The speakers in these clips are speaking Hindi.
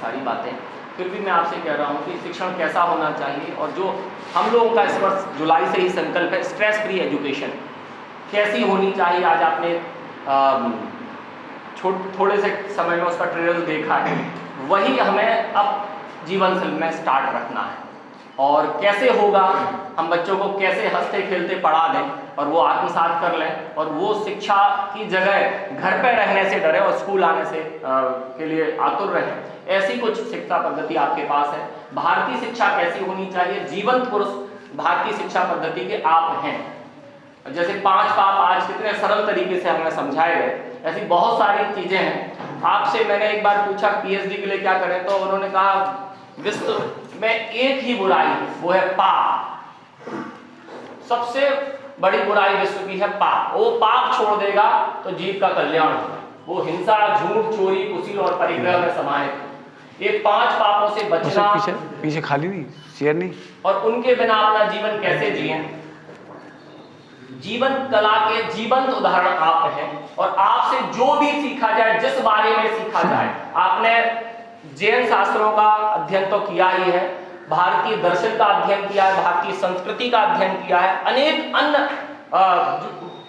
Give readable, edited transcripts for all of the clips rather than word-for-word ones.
सारी बातें, फिर भी मैं आपसे कह रहा हूँ कि शिक्षण कैसा होना चाहिए, और जो हम लोगों का इस वर्ष जुलाई से ही संकल्प है स्ट्रेस फ्री एजुकेशन कैसी होनी चाहिए। आज आपने थोड़े से समय में उसका ट्रेलर देखा है, वही हमें अब जीवन शैली में स्टार्ट रखना है। और कैसे होगा, हम बच्चों को कैसे हंसते खेलते पढ़ा दें और वो आत्मसात कर लें, और वो शिक्षा की जगह घर पे रहने से डरे और स्कूल आने से के लिए आतुर रहें, ऐसी कुछ शिक्षा पद्धति आपके पास है। भारतीय शिक्षा कैसी होनी चाहिए, जीवंत पुरुष भारतीय शिक्षा पद्धति के आप हैं। जैसे 5 पाप आज कितने सरल तरीके से हमें समझाए गए, ऐसी बहुत सारी चीजें हैं। आपसे मैंने एक बार पूछा पीएचडी के लिए क्या करें, तो उन्होंने कहा विश्व में एक ही बुराई है, वो है पाप। सबसे बड़ी बुराई विश्व की है पाप। वो पाप छोड़ देगा तो जीव का कल्याण होगा। वो हिंसा, झूठ, चोरी, कुशील और परिग्रह में समाहित। ये 5 पापों से बचना, पीछे खाली नहीं, शेयर नहीं, और उनके बिना अपना जीवन कैसे जिए। जीवन कला के जीवंत उदाहरण आप हैं, और आपसे जो भी सीखा जाए, जिस बारे में सीखा जाए, आपने जैन शास्त्रों का अध्ययन तो किया ही है, भारतीय दर्शन का अध्ययन किया है, भारतीय संस्कृति का अध्ययन किया है,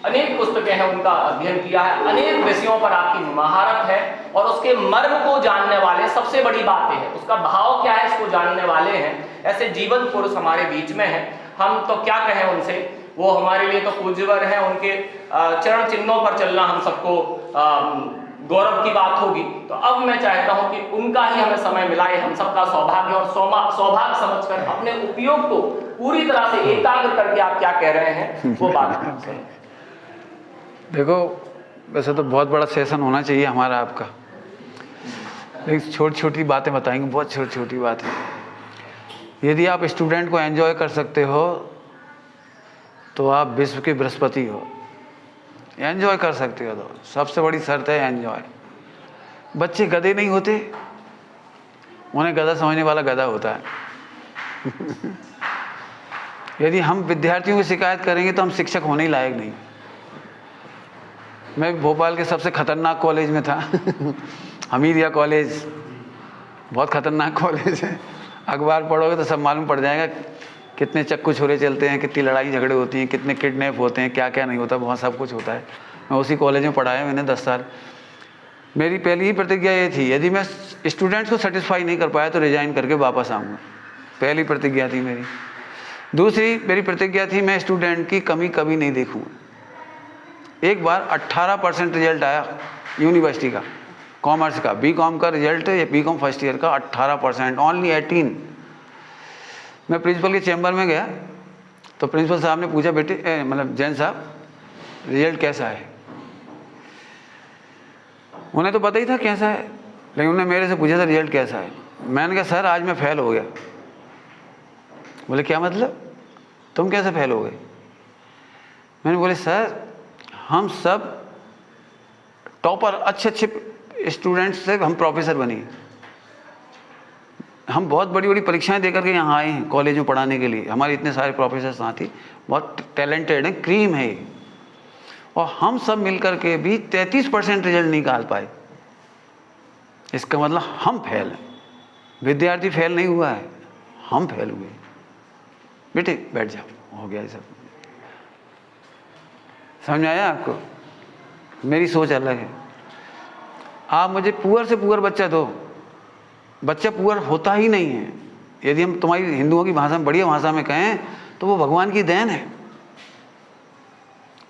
अनेक पुस्तकें हैं उनका अध्ययन किया है, अनेक विषयों पर आपकी महारत है, और उसके मर्म को जानने वाले, सबसे बड़ी बात है उसका भाव क्या है, इसको जानने वाले हैं। ऐसे जीवन पुरुष हमारे बीच में हैं। हम तो क्या कहें उनसे, वो हमारे लिए तो पूज्यवर हैं। उनके चरण चिन्हों पर चलना हम सबको गौरव की बात होगी। तो अब मैं चाहता हूं कि उनका ही हमें समय मिलाए, हम सबका सौभाग्य, और सौभाग्य समझकर अपने उपयोग को पूरी तरह से एकाग्र करके आप क्या कह रहे हैं वो बात करें। देखो, वैसे तो बहुत बड़ा सेशन होना चाहिए हमारा आपका, लेकिन छोटी छोटी बातें बताएंगे, बहुत छोटी छोटी बातें। यदि आप स्टूडेंट को एंजॉय कर सकते हो तो आप विश्व के बृहस्पति हो। एंजॉय कर सकते हो तो सबसे बड़ी शर्त है एंजॉय। बच्चे गधे नहीं होते, उन्हें गधा समझने वाला गधा होता है। यदि हम विद्यार्थियों की शिकायत करेंगे तो हम शिक्षक होने ही लायक नहीं। मैं भोपाल के सबसे खतरनाक कॉलेज में था। हमीदिया कॉलेज बहुत खतरनाक कॉलेज है। अखबार पढ़ोगे तो सब मालूम पड़ जाएगा, कितने चक्कू छुरे चलते हैं, कितनी लड़ाई झगड़े होती हैं, कितने किडनैप होते हैं, क्या क्या नहीं होता, बहुत सब कुछ होता है। मैं उसी कॉलेज में पढ़ाया मैंने 10 साल। मेरी पहली ही प्रतिज्ञा ये थी, यदि मैं स्टूडेंट्स को सेटिस्फाई नहीं कर पाया तो रिजाइन करके वापस आऊँगा। पहली प्रतिज्ञा थी मेरी। दूसरी मेरी प्रतिज्ञा थी, मैं स्टूडेंट की कमी कभी नहीं देखूँगा। एक बार 18% रिजल्ट आया यूनिवर्सिटी का, कॉमर्स का, बीकॉम का रिजल्ट, बीकॉम फर्स्ट ईयर का 18%, ओनली 18। मैं प्रिंसिपल के चैम्बर में गया तो प्रिंसिपल साहब ने पूछा, बेटे मतलब जैन साहब रिजल्ट कैसा है। उन्हें तो पता ही था कैसा है, लेकिन उन्होंने मेरे से पूछा था रिजल्ट कैसा है। मैंने कहा सर आज मैं फेल हो गया। बोले क्या मतलब, तुम कैसे फेल हो गए। मैंने बोले सर हम सब टॉपर, अच्छे अच्छे स्टूडेंट्स से हम प्रोफेसर बने, हम बहुत बड़ी बड़ी परीक्षाएं देकर के यहाँ आए हैं कॉलेज में पढ़ाने के लिए। हमारे इतने सारे प्रोफेसर साथी बहुत टैलेंटेड हैं, क्रीम है, और हम सब मिलकर के भी 33% रिजल्ट नहीं निकाल पाए। इसका मतलब हम फेल हैं। विद्यार्थी फेल नहीं हुआ है, हम फेल हुए। बेटे बैठ जाओ, हो गया ये सब। समझ में आया आपको। मेरी सोच अलग है। आप मुझे पुअर से पुअर बच्चा दो, बच्चा पुअर होता ही नहीं है। यदि हम तुम्हारी हिंदुओं की भाषा में, बढ़िया भाषा में कहें तो वो भगवान की देन है।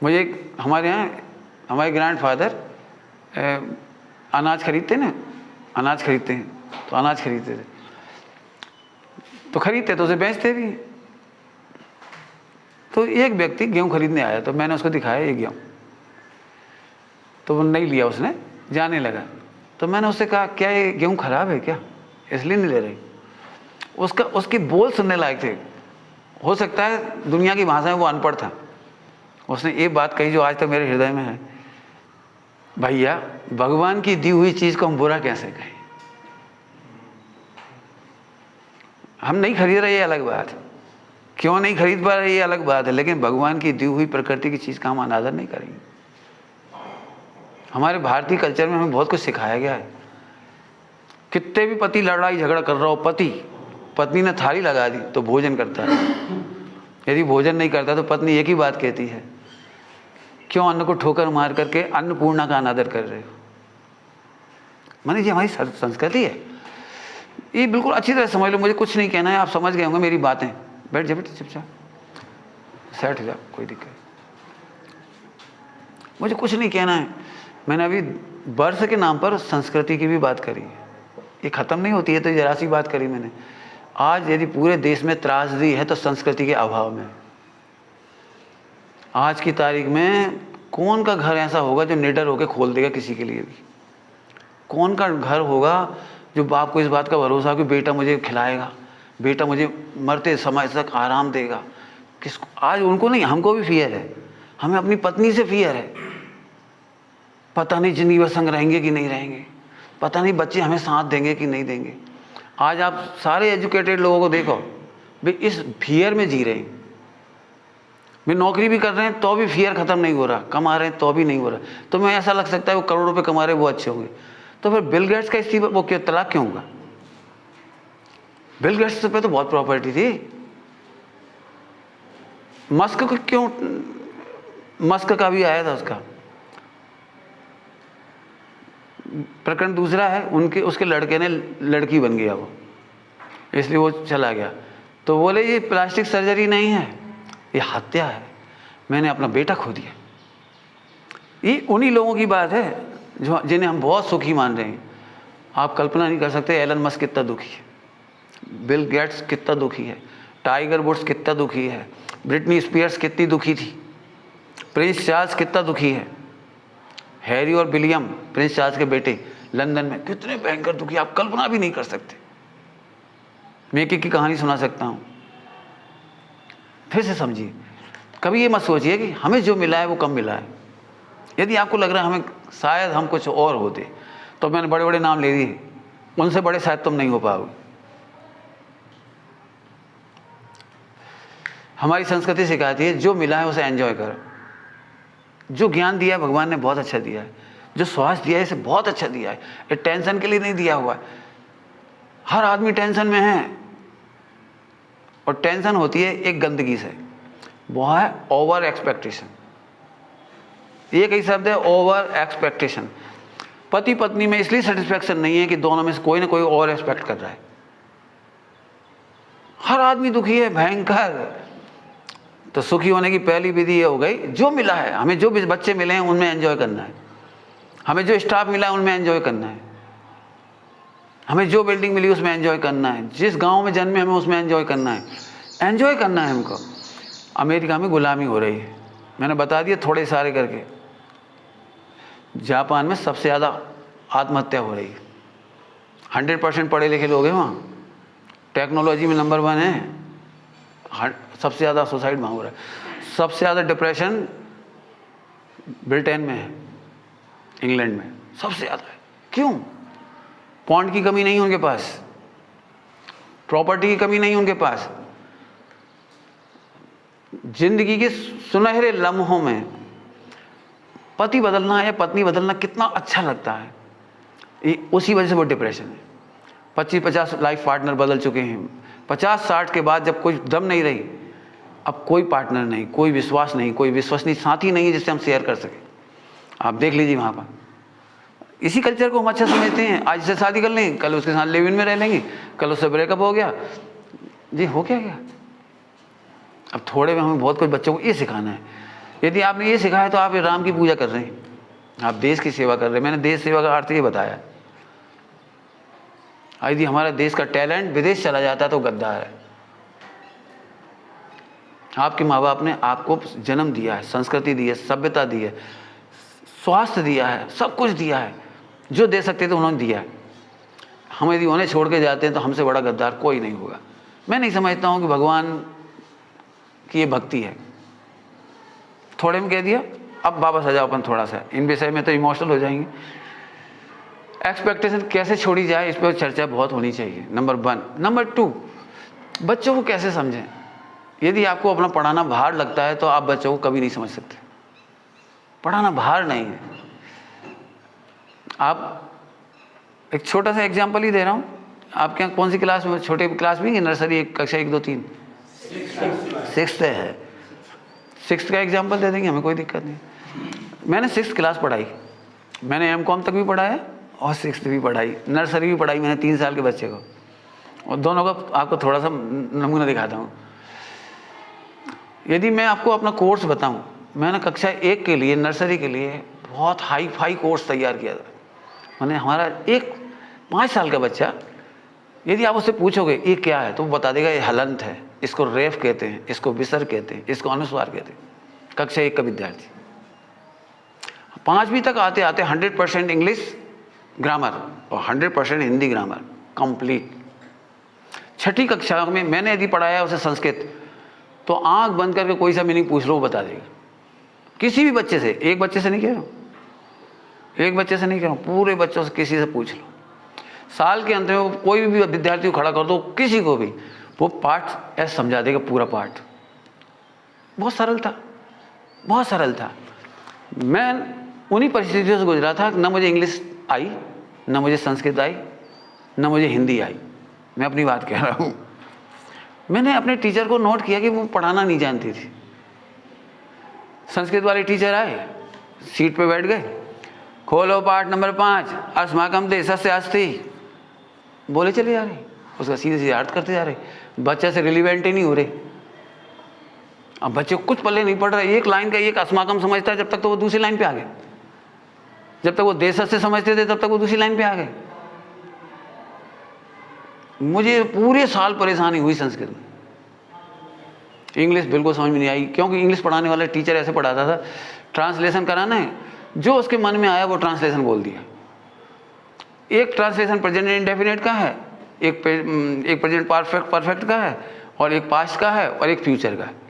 मुझे हमारे यहाँ हमारे ग्रैंडफादर अनाज खरीदते ना, अनाज खरीदते हैं तो अनाज खरीदते थे, तो खरीदते तो उसे बेचते भी। तो एक व्यक्ति गेहूँ खरीदने आया, तो मैंने उसको दिखाया ये गेहूँ, तो वो नहीं लिया, उसने जाने लगा। तो मैंने उससे कहा क्या ये गेहूँ खराब है क्या, इसलिए नहीं ले रही। उसके बोल सुनने लायक थे। हो सकता है दुनिया की भाषा में वो अनपढ़ था। उसने एक बात कही जो आज तक मेरे हृदय में है, भैया भगवान की दी हुई चीज को हम बुरा कैसे कहें। हम नहीं खरीद रहे ये अलग बात है, क्यों नहीं खरीद पा रहे ये अलग बात है, लेकिन भगवान की दी हुई प्रकृति की चीज का हम अनादर नहीं करेंगे। हमारे भारतीय कल्चर में हमें बहुत कुछ सिखाया गया है। कितने भी पति लड़ाई झगड़ा कर रहा हो, पत्नी ने थाली लगा दी तो भोजन करता है, यदि भोजन नहीं करता तो पत्नी एक ही बात कहती है, क्यों अन्न को ठोकर मार करके अन्नपूर्णा का अनादर कर रहे हो। माने ये हमारी संस्कृति है। ये बिल्कुल अच्छी तरह समझ लो, मुझे कुछ नहीं कहना है, आप समझ गए होंगे मेरी बातें। बैठ जा बेटा, चुपचाप सेट हो जा, कोई दिक्कत, मुझे कुछ नहीं कहना है। मैंने अभी वर्ष के नाम पर संस्कृति की भी बात करी, ये ख़त्म नहीं होती है, तो जरा सी बात करी मैंने। आज यदि पूरे देश में त्रासदी है तो संस्कृति के अभाव में। आज की तारीख में कौन का घर ऐसा होगा जो निडर होकर खोल देगा किसी के लिए भी? कौन का घर होगा जो बाप को इस बात का भरोसा हो कि बेटा मुझे खिलाएगा, बेटा मुझे मरते समय तक आराम देगा? किसको? आज उनको नहीं, हमको भी फियर है, हमें अपनी पत्नी से फियर है। पता नहीं जिंदगी संग रहेंगे कि नहीं रहेंगे, पता नहीं बच्चे हमें साथ देंगे कि नहीं देंगे। आज आप सारे एजुकेटेड लोगों को देखो, वे इस फियर में जी रहे हैं। वे नौकरी भी कर रहे हैं तो भी फियर ख़त्म नहीं हो रहा, कमा रहे हैं तो भी नहीं हो रहा। तो मैं ऐसा लग सकता है वो करोड़ रुपए कमा रहे हैं वो अच्छे होंगे, तो फिर बिल गेट्स का इस्तीफा, वो क्यों तलाक क्यों होगा? बिल गेट्स पे तो बहुत प्रॉपर्टी थी। मस्क को क्यों, मस्क का भी आया था, उसका प्रकरण दूसरा है, उनके उसके लड़के ने लड़की बन गया वो, इसलिए वो चला गया। तो बोले ये प्लास्टिक सर्जरी नहीं है, ये हत्या है, मैंने अपना बेटा खो दिया। ये उन्हीं लोगों की बात है जो जिन्हें हम बहुत सुखी मान रहे हैं। आप कल्पना नहीं कर सकते एलन मस्क कितना दुखी है, बिल गेट्स कितना दुखी है, टाइगर वुड्स कितना दुखी है, ब्रिटनी स्पीयर्स कितनी दुखी थी, प्रिंस चार्ल्स कितना दुखी है, हैरी और विलियम प्रिंस चार्ल्स के बेटे लंदन में कितने भयंकर दुखी, आप कल्पना भी नहीं कर सकते। मैं एक की कहानी सुना सकता हूँ। फिर से समझिए, कभी ये मत सोचिए कि हमें जो मिला है वो कम मिला है। यदि आपको लग रहा है हमें शायद हम कुछ और होते, तो मैंने बड़े बड़े नाम ले दिए, उनसे बड़े शायद तुम नहीं हो पाओगे। हमारी संस्कृति सिखाती है जो मिला है उसे एंजॉय करो। जो ज्ञान दिया है भगवान ने बहुत अच्छा दिया है, जो स्वास्थ्य दिया है इसे बहुत अच्छा दिया है, ये टेंशन के लिए नहीं दिया हुआ है। हर आदमी टेंशन में है, और टेंशन होती है एक गंदगी से, वो है ओवर एक्सपेक्टेशन। एक ही शब्द है, ओवर एक्सपेक्टेशन। पति पत्नी में इसलिए सेटिस्फैक्शन नहीं है कि दोनों में से कोई ना कोई और एक्सपेक्ट कर रहा है। हर आदमी दुखी है भयंकर। तो सुखी होने की पहली विधि ये हो गई, जो मिला है हमें, जो भी बच्चे मिले हैं उनमें एंजॉय करना है, हमें जो स्टाफ मिला है उनमें एंजॉय करना है, हमें जो बिल्डिंग मिली उसमें एंजॉय करना है, जिस गांव में जन्मे हमें उसमें एंजॉय करना है, एंजॉय करना है हमको। अमेरिका में गुलामी हो रही है, मैंने बता दिया थोड़े सारे करके। जापान में सबसे ज़्यादा आत्महत्या हो रही है, 100% पढ़े लिखे लोग हैं वहाँ, टेक्नोलॉजी में नंबर 1 है, सबसे ज़्यादा सुसाइड वहाँ हो रहा है। सबसे ज़्यादा डिप्रेशन ब्रिटेन में है, इंग्लैंड में सबसे ज़्यादा है। क्यों? पॉन्ड की कमी नहीं उनके पास, प्रॉपर्टी की कमी नहीं उनके पास, जिंदगी के सुनहरे लम्हों में पति बदलना या पत्नी बदलना कितना अच्छा लगता है, उसी वजह से वो डिप्रेशन है। 25-50 लाइफ पार्टनर बदल चुके हैं, 50-60 के बाद जब कोई दम नहीं रही, अब कोई पार्टनर नहीं, कोई विश्वास नहीं, कोई विश्वसनीय साथी नहीं है जिससे हम शेयर कर सकें। आप देख लीजिए वहाँ पर इसी कल्चर को हम अच्छा समझते हैं। आज से शादी कर लेंगे, कल उसके साथ लिव इन में रह लेंगे, कल उससे ब्रेकअप हो गया जी, हो क्या गया। अब थोड़े में हमें बहुत कुछ बच्चों को ये सिखाना है। यदि आपने ये सिखाया तो आप राम की पूजा कर रहे हैं, आप देश की सेवा कर रहे हैं। मैंने देश सेवा का अर्थ ये बताया। यदि हमारा देश का टैलेंट विदेश चला जाता है तो गद्दार है। आपके माँ बाप ने आपको जन्म दिया है, संस्कृति दी है, सभ्यता दी है, स्वास्थ्य दिया है, सब कुछ दिया है, जो दे सकते थे उन्होंने दिया है। हम यदि उन्हें छोड़ के जाते हैं तो हमसे बड़ा गद्दार कोई नहीं होगा। मैं नहीं समझता हूँ कि भगवान की ये भक्ति है। थोड़े में कह दिया, अब वापस आ जाओ अपन थोड़ा सा, इन विषय में तो इमोशनल हो जाएंगे। एक्सपेक्टेशन कैसे छोड़ी जाए इस पर चर्चा बहुत होनी चाहिए, नंबर 1। नंबर 2, बच्चों को कैसे समझें। यदि आपको अपना पढ़ाना भार लगता है तो आप बच्चों को कभी नहीं समझ सकते। पढ़ाना भार नहीं है। आप एक छोटा सा एग्जाम्पल ही दे रहा हूँ। आपके यहाँ कौन सी क्लास में, छोटे क्लास में, नर्सरी कक्षा 1 2 3? 6th है। 6th का एग्जाम्पल दे देंगे, हमें कोई दिक्कत नहीं। मैंने 6th क्लास पढ़ाई, मैंने M.Com तक भी पढ़ाया और 6th भी पढ़ाई, नर्सरी भी पढ़ाई मैंने 3 साल के बच्चे को, और दोनों का आपको थोड़ा सा नमूना दिखाता हूँ। यदि मैं आपको अपना कोर्स बताऊं, मैंने कक्षा 1 के लिए, नर्सरी के लिए बहुत हाई फाई कोर्स तैयार किया था। मैंने हमारा एक 5 साल का बच्चा, यदि आप उससे पूछोगे ये क्या है, तो वो बता देगा ये हलंत है, इसको रेफ कहते हैं, इसको विसर्ग कहते हैं, इसको अनुस्वार कहते हैं। कक्षा 1 का विद्यार्थी 5वीं तक आते आते 100% इंग्लिश ग्रामर और 100% हिंदी ग्रामर कंप्लीट। 6ठी कक्षा में मैंने यदि पढ़ाया उसे संस्कृत, तो आंख बंद करके कोई सा मीनिंग पूछ लो, वो बता देगा। किसी भी बच्चे से, एक बच्चे से नहीं कह रहा हूँ, एक बच्चे से नहीं कह रहा हूँ, पूरे बच्चों से किसी से पूछ लो। साल के अंत में कोई भी विद्यार्थी को खड़ा कर दो, किसी को भी, वो पाठ ऐसे समझा देगा, पूरा पाठ। बहुत सरल था, बहुत सरल था। मैं उन्हीं परिस्थितियों से गुजरा था, न मुझे इंग्लिश आई, न मुझे संस्कृत आई, न मुझे हिंदी आई। मैं अपनी बात कह रहा हूँ। मैंने अपने टीचर को नोट किया कि वो पढ़ाना नहीं जानती थी। संस्कृत वाले टीचर आए, सीट पे बैठ गए, खोलो पाठ नंबर 5, अस्माकं देशस्य अस्ति, बोले चले जा रहे, उसका सीधे सीधे अर्थ करते जा रहे, बच्चे से रिलीवेंट ही नहीं हो रहे। अब बच्चे को कुछ पल्ले नहीं पड़ रहा, एक लाइन का एक अस्माकम समझता है, जब तक तो वो दूसरी लाइन पे आ गए। जब तक वो देशस्य समझते थे, तब तक वो दूसरी लाइन पे आ गए। मुझे पूरे साल परेशानी हुई संस्कृत में, इंग्लिश बिल्कुल समझ में नहीं आई, क्योंकि इंग्लिश पढ़ाने वाला टीचर ऐसे पढ़ाता था, ट्रांसलेशन कराना है, जो उसके मन में आया वो ट्रांसलेशन बोल दिया। एक ट्रांसलेशन प्रेजेंट इंडेफिनिट का है, एक प्रेजेंट परफेक्ट का है, और एक पास्ट का है, और एक फ्यूचर का है।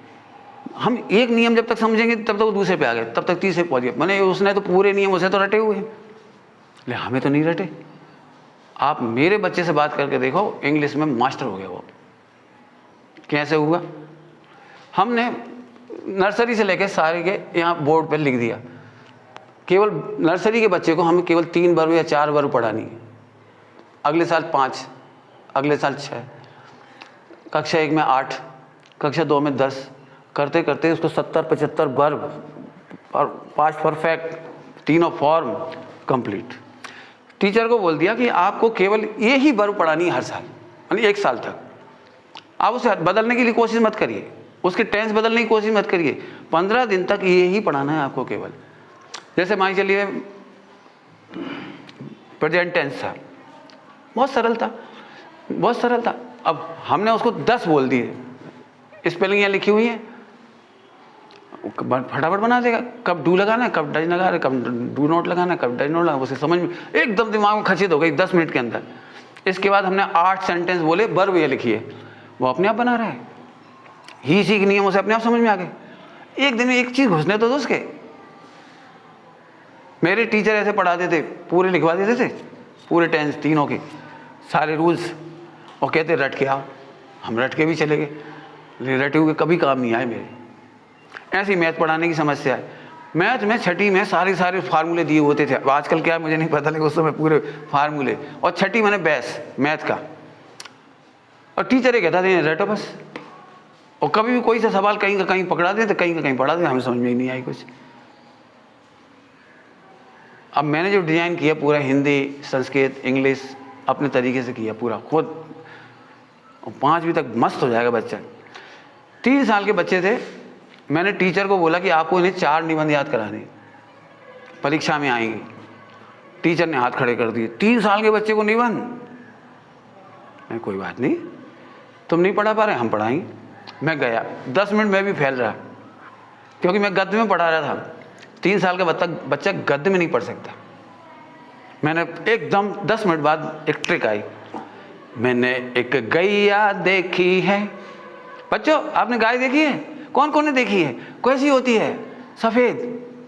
हम एक नियम जब तक समझेंगे तब तक वो दूसरे पे आ गए, तब तक तीसरे पहुंच गए। मैंने उसने तो पूरे नियम उसे तो रटे हुए हैं, लेकिन हमें तो नहीं रटे। आप मेरे बच्चे से बात करके देखो, इंग्लिश में मास्टर हो गया वो। कैसे हुआ? हमने नर्सरी से लेकर सारे के यहाँ बोर्ड पर लिख दिया, केवल नर्सरी के बच्चे को हमें केवल 3 वर्ग या 4 वर्ग पढ़ानी है, अगले साल 5, अगले साल 6, कक्षा 1 में 8, कक्षा 2 में 10, करते करते उसको 70-75 वर्ब और पास्ट परफेक्ट, तीनों फॉर्म कंप्लीट। टीचर को बोल दिया कि आपको केवल ये ही वर्ब पढ़ानी है हर साल, यानी 1 साल तक। आप उसे बदलने के लिए कोशिश मत करिए, उसके टेंस बदलने की कोशिश मत करिए, 15 दिन तक ये ही पढ़ाना है आपको केवल। जैसे मान चलिए प्रेजेंट टेंस था, बहुत सरल था, बहुत सरल था। अब हमने उसको 10 बोल दिए, स्पेलिंग यहाँ लिखी हुई है, फटाफट बना देगा। कब डू लगाना है, कब डज लगाना है, कब डू नॉट लगाना है, कब डज नॉट लगाना है, उसे समझ में एकदम दिमाग में खचित हो गई 10 मिनट के अंदर। इसके बाद हमने 8 सेंटेंस बोले, वर्ब ये लिखिए, वो अपने आप बना रहा है। ही सी के नियम उसे अपने आप समझ में आ गए। एक दिन में एक चीज घुसने तो दो उसके। मेरे टीचर ऐसे पढ़ाते थे, पूरे लिखवा देते थे, पूरे टेंस तीनों के सारे रूल्स, और कहते रट के आओ। हम रट के भी चले गए, लेकिन रटे हुए कभी काम नहीं आए मेरे। ऐसी मैथ पढ़ाने की समस्या है। मैथ में 6ठी में सारे फार्मूले दिए होते थे, आजकल क्या है मुझे नहीं पता, लेकिन उस समय पूरे फार्मूले। और 6ठी मैंने बेस मैथ का, और टीचर ये कहता था रटो बस। और कभी भी कोई सा सवाल कहीं का कहीं पकड़ा दे तो कहीं का कहीं पढ़ा दे, हमें समझ में ही नहीं आई कुछ। अब मैंने जो डिज़ाइन किया पूरा हिंदी, संस्कृत, इंग्लिश अपने तरीके से किया पूरा खुद, और 5वीं तक मस्त हो जाएगा बच्चा। 3 साल के बच्चे थे, मैंने टीचर को बोला कि आपको इन्हें 4 निबंध याद कराने, परीक्षा में आएंगे। टीचर ने हाथ खड़े कर दिए, 3 साल के बच्चे को निबंध? मैं कोई बात नहीं, तुम नहीं पढ़ा पा रहे, हम पढ़ाएंगे। मैं गया, 10 मिनट में भी फैल रहा, क्योंकि मैं गद्य में पढ़ा रहा था। 3 साल का बच्चा गद्य में नहीं पढ़ सकता। मैंने एकदम 10 मिनट बाद एक ट्रिक आई, मैंने एक गैया देखी है। बच्चों आपने गाय देखी है? कौन कौन ने देखी है? कैसी होती है? सफ़ेद,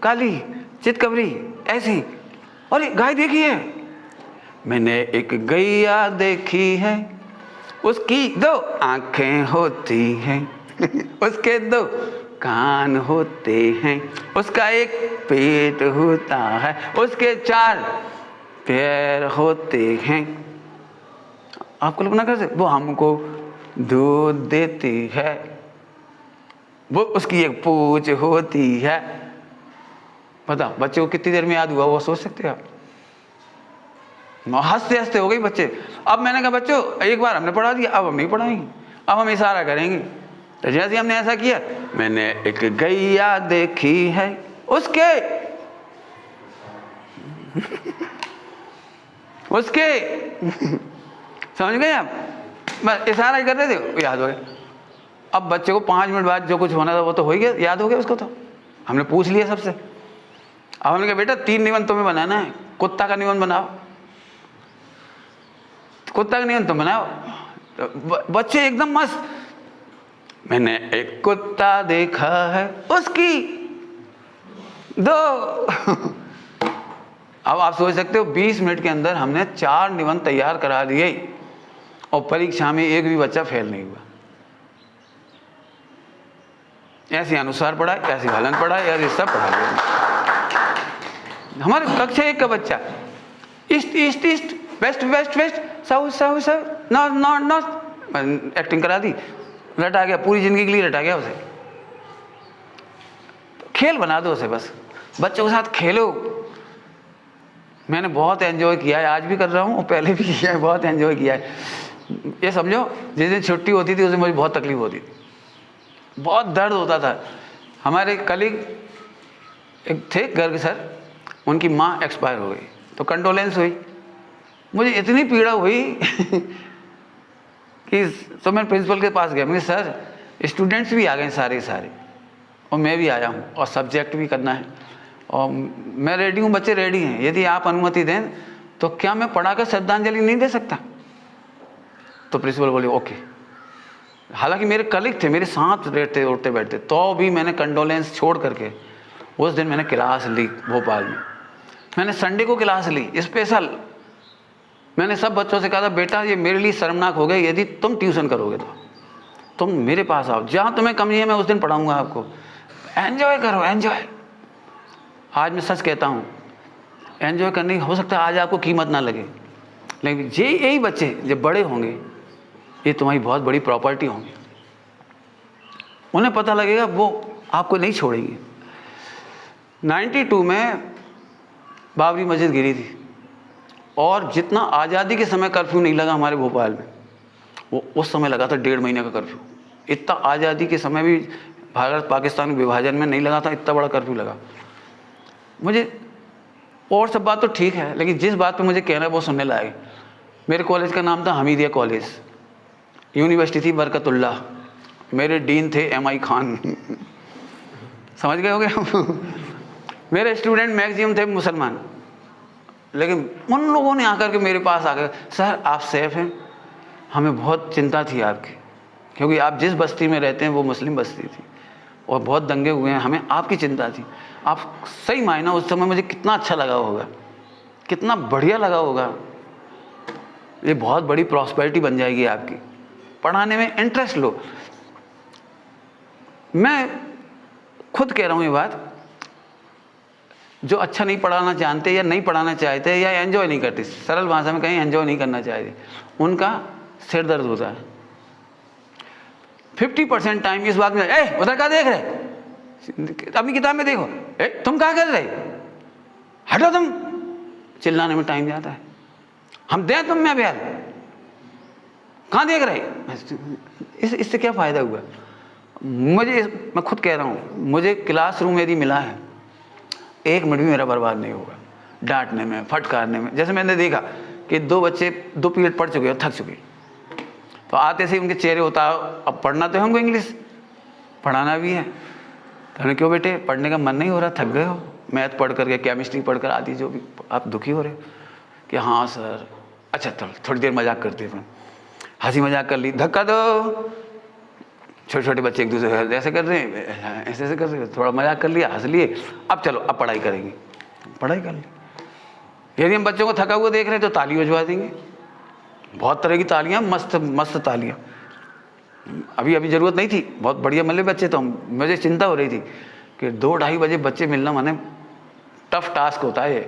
काली, चितकबरी, ऐसी। और गाय देखी है? मैंने एक गैया देखी है, उसकी 2 आंखें होती हैं उसके 2 कान होते हैं, उसका 1 पेट होता है, उसके 4 पैर होते हैं, आप कल्पना कर सकते, वो हमको दूध देती है, वो उसकी एक पूंछ होती है। पता बच्चे को कितनी देर में याद हुआ, वो सोच सकते हैं आप? हंसते हंसते हो गई बच्चे। अब मैंने कहा बच्चों एक बार हमने पढ़ा दिया, अब हम नहीं पढ़ाएंगे, अब हम इशारा करेंगे। तो जैसे हमने ऐसा किया, मैंने एक गैया देखी है उसके उसके समझ गए आप? बस इशारा ही कर रहे थे, याद हो गया। अब बच्चे को 5 मिनट बाद जो कुछ होना था वो तो हो ही गया, याद हो गया उसको। तो हमने पूछ लिया सबसे। अब हमने कहा बेटा 3 निबंध तुम्हें बनाना है, कुत्ता का निबंध बनाओ, कुत्ता का निबंध तुम बनाओ। तो बच्चे एकदम मस्त, मैंने एक कुत्ता देखा है उसकी 2 अब आप सोच सकते हो 20 मिनट के अंदर हमने 4 निबंध तैयार करा दिए और परीक्षा में एक भी बच्चा फेल नहीं हुआ। ऐसे अनुसार पढ़ा, ऐसे हलन पढ़ा, ऐसे सब पढ़ा दिया। हमारे कक्षा 1 का बच्चा east east east, west west west, south south south, north north north, acting करा दी, रटा गया, पूरी जिंदगी के लिए रटा गया उसे। खेल बना दो उसे, बस बच्चों के साथ खेलो। मैंने बहुत एंजॉय किया है, आज भी कर रहा हूँ और पहले भी किया है, बहुत एंजॉय किया है। ये समझो जिस दिन छुट्टी होती थी उस दिन मुझे बहुत तकलीफ होती थी, बहुत दर्द होता था। हमारे कलीग एक थे गर्ग सर, उनकी माँ एक्सपायर हो गई, तो कंडोलेंस हुई, मुझे इतनी पीड़ा हुई कि तो मैं प्रिंसिपल के पास गया, मुझे सर स्टूडेंट्स भी आ गए सारे सारे और मैं भी आया हूँ और सब्जेक्ट भी करना है और मैं रेडी हूँ, बच्चे रेडी हैं, यदि आप अनुमति दें तो क्या मैं पढ़ाकर श्रद्धांजलि नहीं दे सकता? तो प्रिंसिपल बोले ओके। हालांकि मेरे कलीग थे, मेरे साथ रहते उठते बैठते, तो भी मैंने कंडोलेंस छोड़ करके उस दिन मैंने क्लास ली भोपाल में। मैंने संडे को क्लास ली स्पेशल। मैंने सब बच्चों से कहा था बेटा ये मेरे लिए शर्मनाक हो गया, यदि तुम ट्यूशन करोगे तो तुम मेरे पास आओ, जहाँ तुम्हें कमी है मैं उस दिन पढ़ाऊँगा आपको, एंजॉय करो एंजॉय। आज मैं सच कहता हूँ, एंजॉय करने की हो सकता है आज आपको कीमत ना लगे, लेकिन यही बच्चे जब बड़े होंगे ये तुम्हारी बहुत बड़ी प्रॉपर्टी होंगे, उन्हें पता लगेगा, वो आपको नहीं छोड़ेंगे। 92 में बाबरी मस्जिद गिरी थी और जितना आज़ादी के समय कर्फ्यू नहीं लगा हमारे भोपाल में, वो उस समय लगा था 1.5 महीने का कर्फ्यू। इतना आज़ादी के समय भी भारत पाकिस्तान के विभाजन में नहीं लगा था, इतना बड़ा कर्फ्यू लगा। मुझे और सब बात तो ठीक है, लेकिन जिस बात पे मुझे कहना है वो सुनने लायक। मेरे कॉलेज का नाम था हमीदिया कॉलेज, यूनिवर्सिटी थी बरकतुल्ला, मेरे डीन थे MI खान समझ गए होगे मेरे स्टूडेंट मैक्सिमम थे मुसलमान, लेकिन उन लोगों ने आकर के मेरे पास आ गए, सर आप सेफ हैं, हमें बहुत चिंता थी आपकी, क्योंकि आप जिस बस्ती में रहते हैं वो मुस्लिम बस्ती थी और बहुत दंगे हुए हैं, हमें आपकी चिंता थी। आप सही मायना उस समय मुझे कितना अच्छा लगा होगा, कितना बढ़िया लगा होगा, ये बहुत बड़ी प्रॉस्पेरिटी बन जाएगी आपकी, पढ़ाने में इंटरेस्ट लो। मैं खुद कह रहा हूँ ये बात, जो अच्छा नहीं पढ़ाना जानते या नहीं पढ़ाना चाहते या एंजॉय नहीं करते, सरल भाषा में कहीं एंजॉय नहीं करना चाहते, उनका सिर दर्द होता है। 50% टाइम इस बात में, ए उधर क्या देख रहे, अपनी किताब में देखो, ए तुम क्या कर रहे, हटो तुम, चिल्लाने में टाइम जाता है। हम दें तुम में बयान, कहाँ देख रहे, इससे क्या फ़ायदा हुआ? मैं खुद कह रहा हूँ, मुझे क्लासरूम यदि मिला है 1 मिनट भी मेरा बर्बाद नहीं होगा डांटने में, फटकारने में। जैसे मैंने देखा कि 2 बच्चे 2 पीरियड पढ़ चुके और थक चुके, तो आते से उनके चेहरे होता, अब पढ़ना तो है हमको, इंग्लिश पढ़ाना भी है, तो क्यों बेटे पढ़ने का मन नहीं हो रहा, थक गए हो, मैथ पढ़ करके, केमिस्ट्री पढ़ कर, आदि जो भी आप दुखी हो रहे हो कि हाँ सर, अच्छा थोड़ी देर मजाक करते हैं, हंसी मजाक कर ली, धक्का दो, छोटे छोटे बच्चे एक दूसरे से ऐसे कर रहे हैं, ऐसे ऐसे कर रहे हैं, थोड़ा मजाक कर लिया, हंस लिए, अब चलो अब पढ़ाई करेंगे, पढ़ाई कर ली। यदि हम बच्चों को थका हुआ देख रहे हैं तो ताली बजवा देंगे, बहुत तरह की तालियां, मस्त मस्त तालियां। अभी ज़रूरत नहीं थी, बहुत बढ़िया मिले बच्चे, तो मुझे चिंता हो रही थी कि 2-2:30 बजे बच्चे मिलना माने टफ टास्क होता है।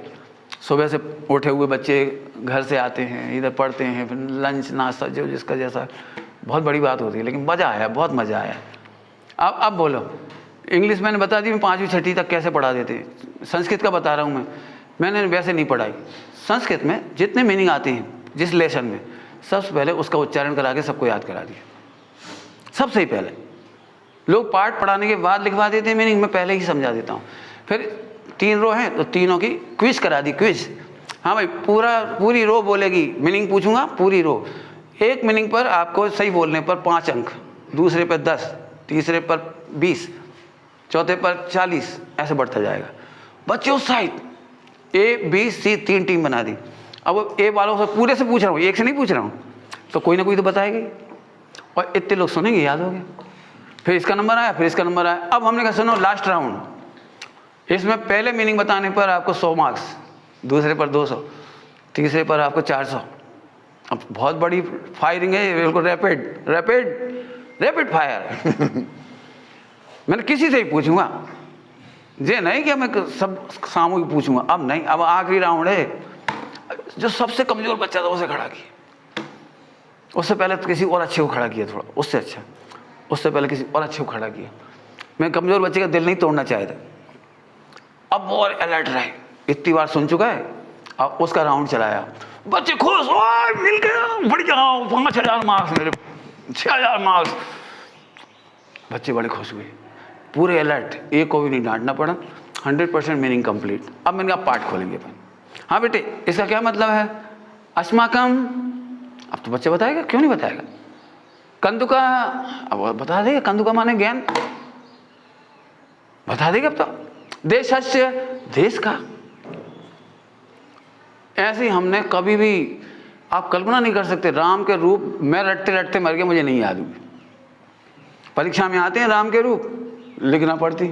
सुबह से उठे हुए बच्चे घर से आते हैं, इधर पढ़ते हैं, फिर लंच नाश्ता जो जिसका जैसा, बहुत बड़ी बात होती है, लेकिन मज़ा आया, बहुत मज़ा आया। अब बोलो, इंग्लिश मैंने बता दी, मैं 5वीं 6वीं तक कैसे पढ़ा देते हैं। संस्कृत का बता रहा हूँ मैंने वैसे नहीं पढ़ाई। संस्कृत में जितने मीनिंग आते हैं जिस लेसन में, सबसे पहले उसका उच्चारण करा के सबको याद करा दिया। सबसे ही पहले लोग पाठ पढ़ाने के बाद लिखवा देते हैं मीनिंग, मैं पहले ही समझा देता हूँ। फिर 3 रो हैं तो तीनों की क्विज करा दी, क्विज। हाँ भाई, पूरी रो बोलेगी, मीनिंग पूछूंगा पूरी रो। एक मीनिंग पर आपको सही बोलने पर 5 अंक, दूसरे पर 10, तीसरे पर 20, चौथे पर 40, ऐसे बढ़ता जाएगा। बच्चे उत्साहित, A B C 3 टीम बना दी। अब ए वालों से पूरे से पूछ रहा हूँ, एक से नहीं पूछ रहा हूँ, तो कोई ना कोई तो बताएगा, और इतने लोग सुनेंगे, याद हो गया। फिर इसका नंबर आया, फिर इसका नंबर आया। अब हमने कहा सुनो लास्ट राउंड, इसमें पहले मीनिंग बताने पर आपको 100 मार्क्स, दूसरे पर 200, तीसरे पर आपको 400। अब बहुत बड़ी फायरिंग है, बिल्कुल रैपिड फायर। मैंने किसी से ही पूछूंगा, ये नहीं कि मैं सब सामूहिक पूछूंगा, अब नहीं। अब आखिरी राउंड है, जो सबसे कमजोर बच्चा था उसे खड़ा किया, उससे पहले तो किसी और अच्छे को खड़ा किया, थोड़ा उससे अच्छा, उससे पहले किसी और अच्छे को खड़ा किया। मैं कमजोर बच्चे का दिल नहीं तोड़ना चाहता। अब और अलर्ट रहे, इतनी बार सुन चुका है। अब उसका राउंड चलाया, बच्चे खुश, मिल गया, बढ़िया, 5000 मार्क्स मेरे, 6000 मार्क्स। बच्चे बड़े खुश हुए, पूरे अलर्ट, एक को भी नहीं डांटना पड़ा, 100% मीनिंग कंप्लीट। अब मैंने कहा पाठ खोलेंगे अपन। हाँ बेटे, इसका क्या मतलब है? अस्माकम, अब तो बच्चे बताएगा, क्यों नहीं बताएगा? कंदुका, अब बता देगा, कंदुका माने ज्ञान, बता देगा। अब तो देशस्य, देश का। ऐसे ही हमने कभी भी, आप कल्पना नहीं कर सकते, राम के रूप मैं रटते रटते मर गया, मुझे नहीं याद हुई। परीक्षा में आते हैं राम के रूप, लिखना पड़ती,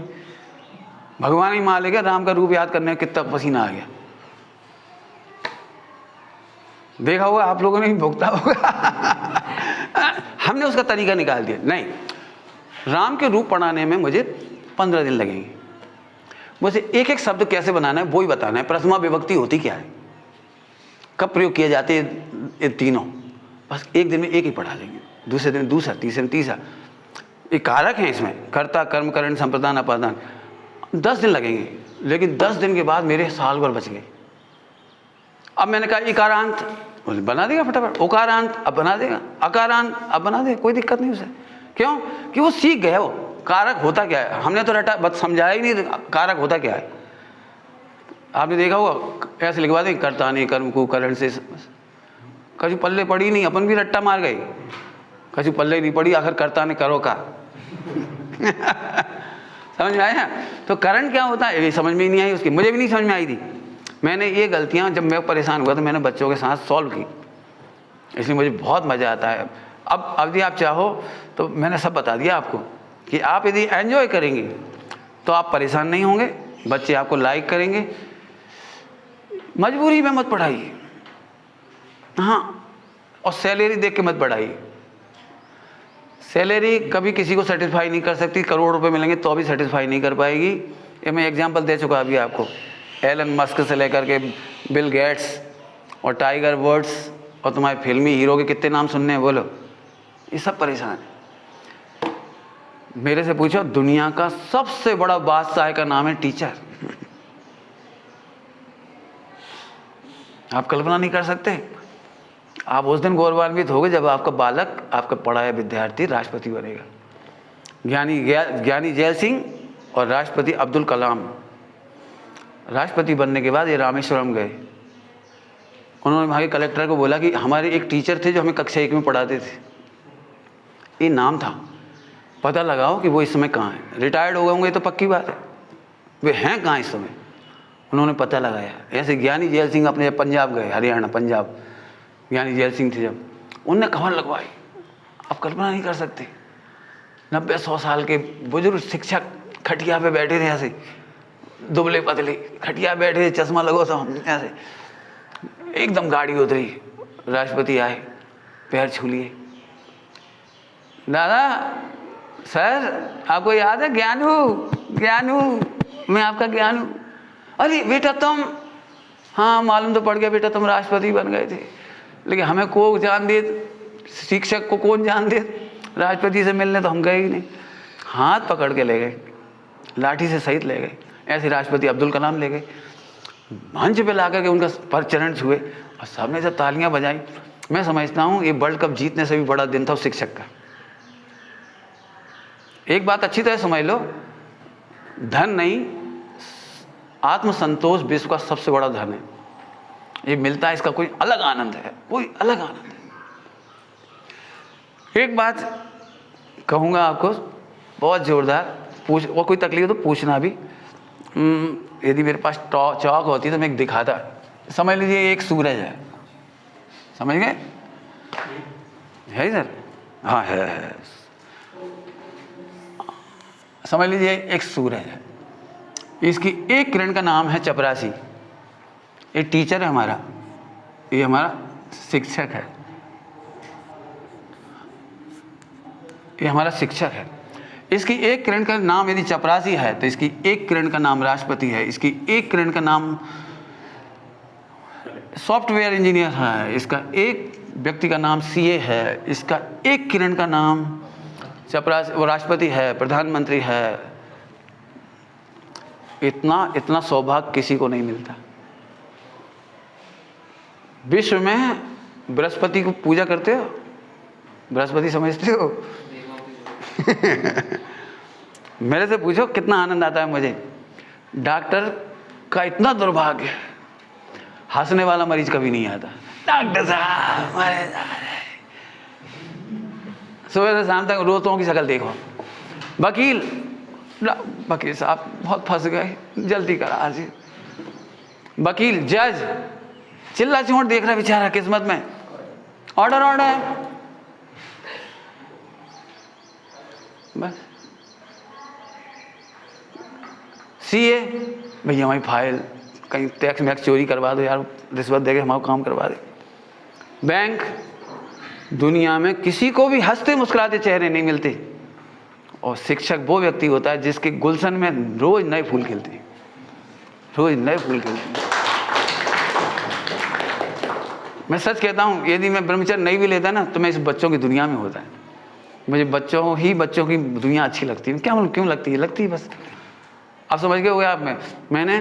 भगवान ही मान लेगा राम का रूप याद करने में कितना पसीना आ गया। देखा होगा आप लोगों ने, भी भुगता होगा। हमने उसका तरीका निकाल दिया। नहीं, राम के रूप पढ़ाने में मुझे 15 दिन लगेंगे। मुझे एक एक शब्द कैसे बनाना है वो ही बताना है। प्रथमा विभक्ति होती क्या है, कब प्रयोग किए जाते हैं, ये तीनों, बस एक दिन में एक ही पढ़ा लेंगे, दूसरे दिन दूसरा, तीसरे दिन तीसरा। ये कारक है इसमें, कर्ता, कर्म, करण, संप्रदान, अपादान। 10 दिन लगेंगे, लेकिन 10 दिन के बाद मेरे साल भर बच गए। अब मैंने कहा इकारांत, बना देगा फटाफट। उकारांत अब बना देगा, अकारांत अब बना देगा, कोई दिक्कत नहीं उसे। क्यों? कि वो सीख गए। वो कारक होता क्या है, हमने तो रटा, बस समझाया ही नहीं कारक होता क्या है। आपने देखा होगा, ऐसे लिखवा दें, कर्ता नहीं, कर्म को, करण से। कछु पल्ले पड़ी नहीं, अपन भी रट्टा मार गए, कछु पल्ले नहीं पड़ी, आखिर कर्ता ने करो का। समझ में आया? तो करण क्या होता है ये समझ में ही नहीं आई उसकी, मुझे भी नहीं समझ में आई थी। मैंने ये गलतियां जब मैं परेशान हुआ तो मैंने बच्चों के साथ सॉल्व की, इसलिए मुझे बहुत मज़ा आता है। अब यदि आप चाहो तो मैंने सब बता दिया आपको कि आप यदि एंजॉय करेंगे तो आप परेशान नहीं होंगे, बच्चे आपको लाइक करेंगे। मजबूरी में मत पढ़ाइए, हाँ, और सैलरी देख के मत पढ़ाइए। सैलरी कभी किसी को सेटिस्फाई नहीं कर सकती, करोड़ रुपए मिलेंगे तो भी सेटिस्फाई नहीं कर पाएगी। ये मैं एग्जांपल दे चुका अभी आपको, एलन मस्क से लेकर के बिल गेट्स और टाइगर वुड्स, और तुम्हारे फिल्मी हीरो के कितने नाम सुनने हैं बोलो, ये सब परेशान है। मेरे से पूछो, दुनिया का सबसे बड़ा बादशाह का नाम है टीचर। आप कल्पना नहीं कर सकते। आप उस दिन गौरवान्वित होगे जब आपका बालक, आपका पढ़ाया विद्यार्थी राष्ट्रपति बनेगा। ज्ञानी जैल सिंह और राष्ट्रपति अब्दुल कलाम राष्ट्रपति बनने के बाद ये रामेश्वरम गए। उन्होंने वहाँ के कलेक्टर को बोला कि हमारे एक टीचर थे जो हमें कक्षा 1 में पढ़ाते थे, ये नाम था, पता लगाओ कि वो इस समय कहाँ हैं। रिटायर्ड हो गए होंगे तो पक्की बात है, वे हैं कहाँ इस समय। उन्होंने पता लगाया। ऐसे ज्ञानी जैल सिंह अपने पंजाब गए, हरियाणा पंजाब, ज्ञानी जैल सिंह थे जब, उनने खबर लगवाई। आप कल्पना नहीं कर सकते, 90-100 साल के बुजुर्ग शिक्षक खटिया पे बैठे थे, ऐसे दुबले पतले खटिया बैठे, चश्मा लगो सब, ऐसे एकदम गाड़ी उतरी, राष्ट्रपति आए, पैर छू लिए। दादा सर आपको याद है, ज्ञानू, मैं आपका ज्ञानू। अरे बेटा तुम, हाँ मालूम तो पड़ गया बेटा तुम राष्ट्रपति बन गए थे, लेकिन हमें को जान दे, शिक्षक को कौन जान दे, राष्ट्रपति से मिलने तो हम गए ही नहीं। हाथ पकड़ के ले गए, लाठी से सहित ले गए। ऐसे राष्ट्रपति अब्दुल कलाम ले गए, मंच पे ला करके उनका पर चरण छुए और सबने जब तालियां बजाई। मैं समझता हूँ ये वर्ल्ड कप जीतने से भी बड़ा दिन था उस शिक्षक का। एक बात अच्छी तरह समझ लो, धन नहीं, आत्मसंतोष विश्व का सबसे बड़ा धन है। ये मिलता है, इसका कोई अलग आनंद है, कोई अलग आनंद है। एक बात कहूँगा आपको बहुत जोरदार, पूछ और कोई तकलीफ हो तो पूछना भी। यदि मेरे पास चौक होती तो मैं एक दिखाता। समझ लीजिए एक सूरज है, समझ गए? है सर? हाँ है। समझ लीजिए एक सूरज है, इसकी एक किरण का नाम है चपरासी। ये टीचर है हमारा, ये हमारा शिक्षक है, ये हमारा शिक्षक है। इसकी एक किरण का नाम यदि चपरासी है तो इसकी एक किरण का नाम राष्ट्रपति है, इसकी एक किरण का नाम सॉफ्टवेयर इंजीनियर है, इसका एक व्यक्ति का नाम सीए है, इसका एक किरण का नाम चपरासी वो राष्ट्रपति है, प्रधानमंत्री है। इतना सौभाग्य किसी को नहीं मिलता। विश्व में बृहस्पति को पूजा करते हो? बृहस्पति समझते हो? मेरे से पूछो कितना आनंद आता है मुझे। डॉक्टर का इतना दुर्भाग्य, हंसने वाला मरीज कभी नहीं आता। डॉक्टर साहब सुबह से शाम तक रोतों की शक्ल देखो। वकील साहब बहुत फंस गए, जल्दी करा जी। वकील, जज चिल्ला चिमोट देख रहा है बेचारा, किस्मत में ऑर्डर बस। सीए, भैया हमारी फाइल कहीं टैक्स मैक्स चोरी करवा दो यार, रिश्वत देके हमारा काम करवा दे। बैंक, दुनिया में किसी को भी हंसते मुस्कुराते चेहरे नहीं मिलते, और शिक्षक वो व्यक्ति होता है जिसके गुलशन में रोज नए फूल खिलते हैं, रोज नए फूल खिलते हैं। मैं सच कहता हूँ, यदि मैं ब्रह्मचर्य नहीं भी लेता ना तो मैं इस बच्चों की दुनिया में होता है। मुझे बच्चों की दुनिया अच्छी लगती है। क्यों लगती है? लगती है बस। आप समझ गए होंगे आप में। मैंने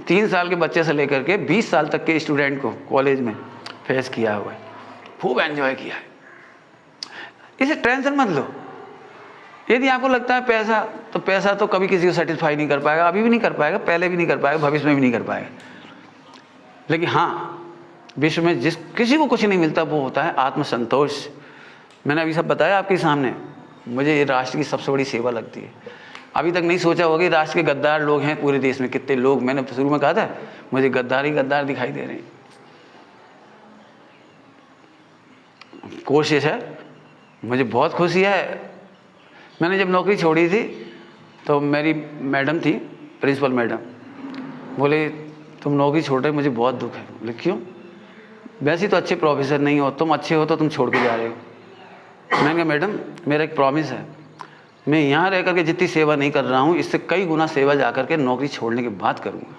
3 साल के बच्चे से लेकर के 20 साल तक के स्टूडेंट को कॉलेज में फेस किया हुआ है, खूब एंजॉय किया है। इसे टेंशन मत लो। यदि आपको लगता है पैसा तो कभी किसी को सेटिस्फाई नहीं कर पाएगा, अभी भी नहीं कर पाएगा, पहले भी नहीं कर पाएगा, भविष्य में भी नहीं कर पाएगा। लेकिन हाँ, विश्व में जिस किसी को कुछ नहीं मिलता वो होता है आत्मसंतोष। मैंने अभी सब बताया आपके सामने। मुझे ये राष्ट्र की सबसे बड़ी सेवा लगती है। अभी तक नहीं सोचा होगा कि राष्ट्र के गद्दार लोग हैं पूरे देश में, कितने लोग। मैंने शुरू में कहा था मुझे गद्दार ही गद्दार दिखाई दे रहे हैं। कोशिश है, मुझे बहुत खुशी है। मैंने जब नौकरी छोड़ी थी तो मेरी मैडम थी, प्रिंसिपल मैडम, बोले तुम नौकरी छोड़ रहे, मुझे बहुत दुख है। बोले क्यों? वैसे तो अच्छे प्रोफेसर नहीं हो, तुम अच्छे हो तो तुम छोड़ के जा रहे हो। मैंने कहा मैडम मेरा एक प्रॉमिस है, मैं यहाँ रह करके जितनी सेवा नहीं कर रहा हूँ इससे कई गुना सेवा जा करके नौकरी छोड़ने के बाद करूँगा।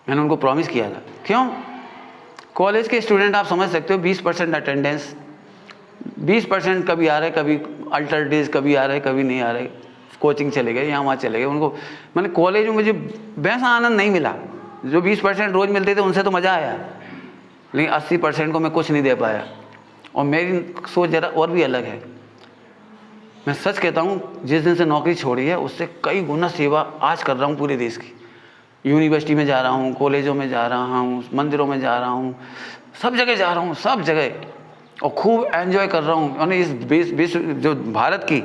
मैंने उनको प्रॉमिस किया था। क्यों? कॉलेज के स्टूडेंट आप समझ सकते हो 20% अटेंडेंस, 20% कभी आ रहे, कभी अल्टर डेज कभी आ रहे, कभी नहीं आ रहे, कोचिंग चले गए, यहाँ वहाँ चले गए। उनको मैंने कॉलेज में मुझे वैसा आनंद नहीं मिला। जो 20% रोज़ मिलते थे उनसे तो मज़ा आया, लेकिन 80% को मैं कुछ नहीं दे पाया। और मेरी सोच ज़रा और भी अलग है। मैं सच कहता हूँ, जिस दिन से नौकरी छोड़ी है उससे कई गुना सेवा आज कर रहा हूँ पूरे देश की। यूनिवर्सिटी में जा रहा हूँ, कॉलेजों में जा रहा हूँ, मंदिरों में जा रहा हूँ, सब जगह जा रहा हूँ, सब जगह, और खूब एंजॉय कर रहा हूँ। यानी इस विश्व जो भारत की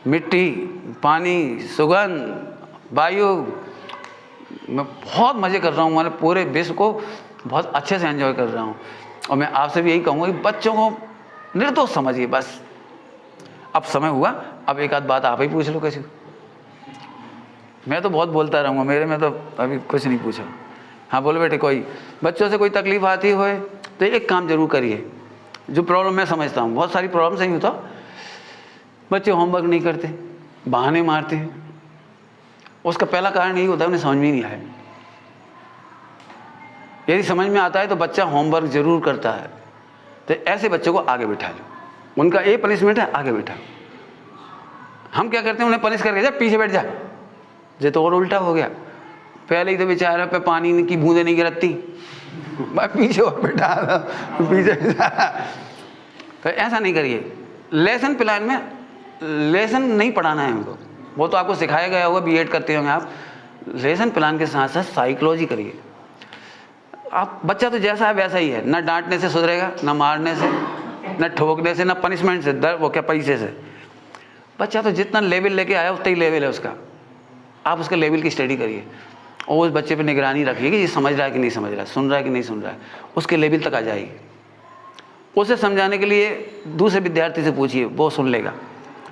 मिट्टी, पानी, सुगंध, वायु, मैं बहुत मज़े कर रहा हूँ। मैंने पूरे विश्व को बहुत अच्छे से एंजॉय कर रहा हूँ। और मैं आपसे भी यही कहूँगा कि बच्चों को निर्दोष समझिए बस। अब समय हुआ, अब एक आध बात आप ही पूछ लो किसी को। मैं तो बहुत बोलता रहूँगा, मेरे में तो अभी कुछ नहीं पूछा। हाँ बोलो बेटे, कोई बच्चों से कोई तकलीफ आती हो तो एक काम जरूर करिए। जो प्रॉब्लम मैं समझता हूँ, बहुत सारी प्रॉब्लम सही होता, बच्चे होमवर्क नहीं करते, बहाने मारते हैं। उसका पहला कारण यही होता है उन्हें समझ में ही नहीं आया। यदि समझ में आता है तो बच्चा होमवर्क जरूर करता है, तो ऐसे बच्चों को आगे बिठा लो। उनका ये पनिशमेंट है, आगे बिठा। हम क्या करते हैं, उन्हें पनिश करके जा पीछे बैठ जा, ये तो और उल्टा हो गया। पहले ही तो बेचारा पे पानी की बूंदे नहीं गिरती, मैं पीछे और बैठा रहा, पीछे। तो ऐसा नहीं करिए। लेसन प्लान में लेसन नहीं पढ़ाना है हमको, वो तो आपको सिखाया गया होगा, बीएड करते होंगे आप। लेसन प्लान के साथ साथ साइकोलॉजी करिए। आप बच्चा तो जैसा है वैसा ही है, ना डांटने से सुधरेगा, ना मारने से, ना ठोकने से, ना पनिशमेंट से, वो क्या पैसे से। बच्चा तो जितना लेवल लेके आया उतना ही लेवल है उसका। आप उसका लेवल की स्टडी करिए और उस बच्चे पे निगरानी रखिए कि ये समझ रहा है कि नहीं समझ रहा है, सुन रहा है कि नहीं सुन रहा है, उसके लेवल तक आ जाएगी। उसे समझाने के लिए दूसरे विद्यार्थी से पूछिए, वो सुन लेगा।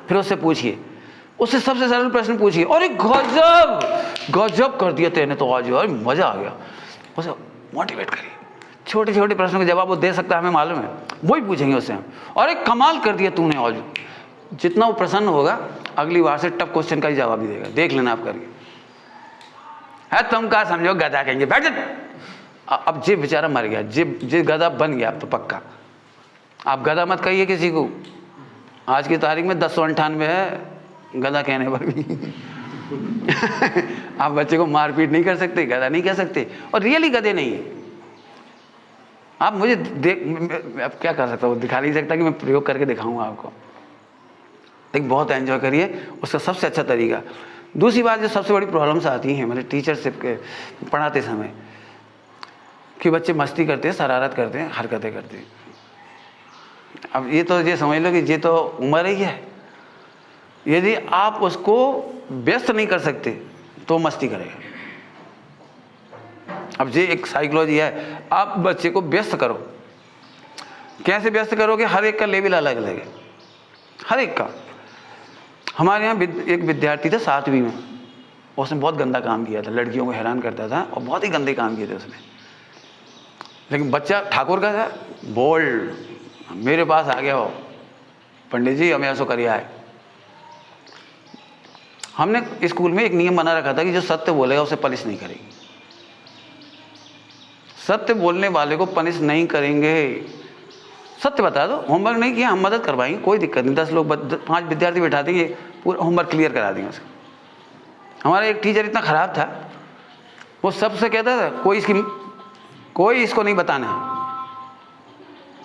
फिर उससे पूछिए, उससे सबसे सरल प्रश्न पूछिए, अरे गजब गजब कर दिया तेने तो आज, यार मज़ा आ गया। उसे मोटिवेट करिए। छोटे छोटे प्रश्नों के जवाब वो दे सकता है, हमें मालूम है, वही पूछेंगे उससे हम, अरे कमाल कर दिया तूने आज। जितना वो प्रसन्न होगा, अगली बार से टफ क्वेश्चन का ही जवाब भी देगा। देख लेना आप करके। है तुम क्या समझो, गधा कहेंगे, बैठ जा। अब जे बेचारा मर गया, जे गधा बन गया, अब तो पक्का। आप गधा मत कहिए किसी को। आज की तारीख में 1098 है गधा कहने पर भी। आप बच्चे को मारपीट नहीं कर सकते, गधा नहीं कह सकते, और रियली गधे नहीं है। आप मुझे अब क्या कर सकता हूँ, दिखा नहीं सकता कि मैं प्रयोग करके दिखाऊंगा आपको। लेकिन बहुत एंजॉय करिए, उसका सबसे अच्छा तरीका। दूसरी बात जो सबसे बड़ी प्रॉब्लम्स आती हैं मेरे टीचरशिप के पढ़ाते समय, कि बच्चे मस्ती करते हैं, शरारत करते हैं, हरकतें करते हैं। अब ये तो ये समझ लो कि ये तो उम्र ही है। यदि आप उसको व्यस्त नहीं कर सकते तो मस्ती करेगा। अब ये एक साइकोलॉजी है, आप बच्चे को व्यस्त करो। कैसे व्यस्त करोगे, हर एक का लेवल अलग अलग है, हर एक का। हमारे यहाँ एक विद्यार्थी था 7वीं में, उसने बहुत गंदा काम किया था, लड़कियों को हैरान करता था और बहुत ही गंदे काम किए थे उसने। लेकिन बच्चा ठाकुर का था, बोल्ड, मेरे पास आ गया, वो पंडित जी हमें ऐसा करिए आए। हमने स्कूल में एक नियम बना रखा था कि जो सत्य बोलेगा उसे पनिश नहीं करेंगे। सत्य बोलने वाले को पनिश नहीं करेंगे। सत्य बता दो, होमवर्क नहीं किया हम मदद करवाएंगे, कोई दिक्कत नहीं। 10 लोग 5 विद्यार्थी बैठा देंगे, पूरा होमवर्क क्लियर करा देंगे उसका। हमारा एक टीचर इतना खराब था, वो सबसे कहता था कोई इसको नहीं बताना,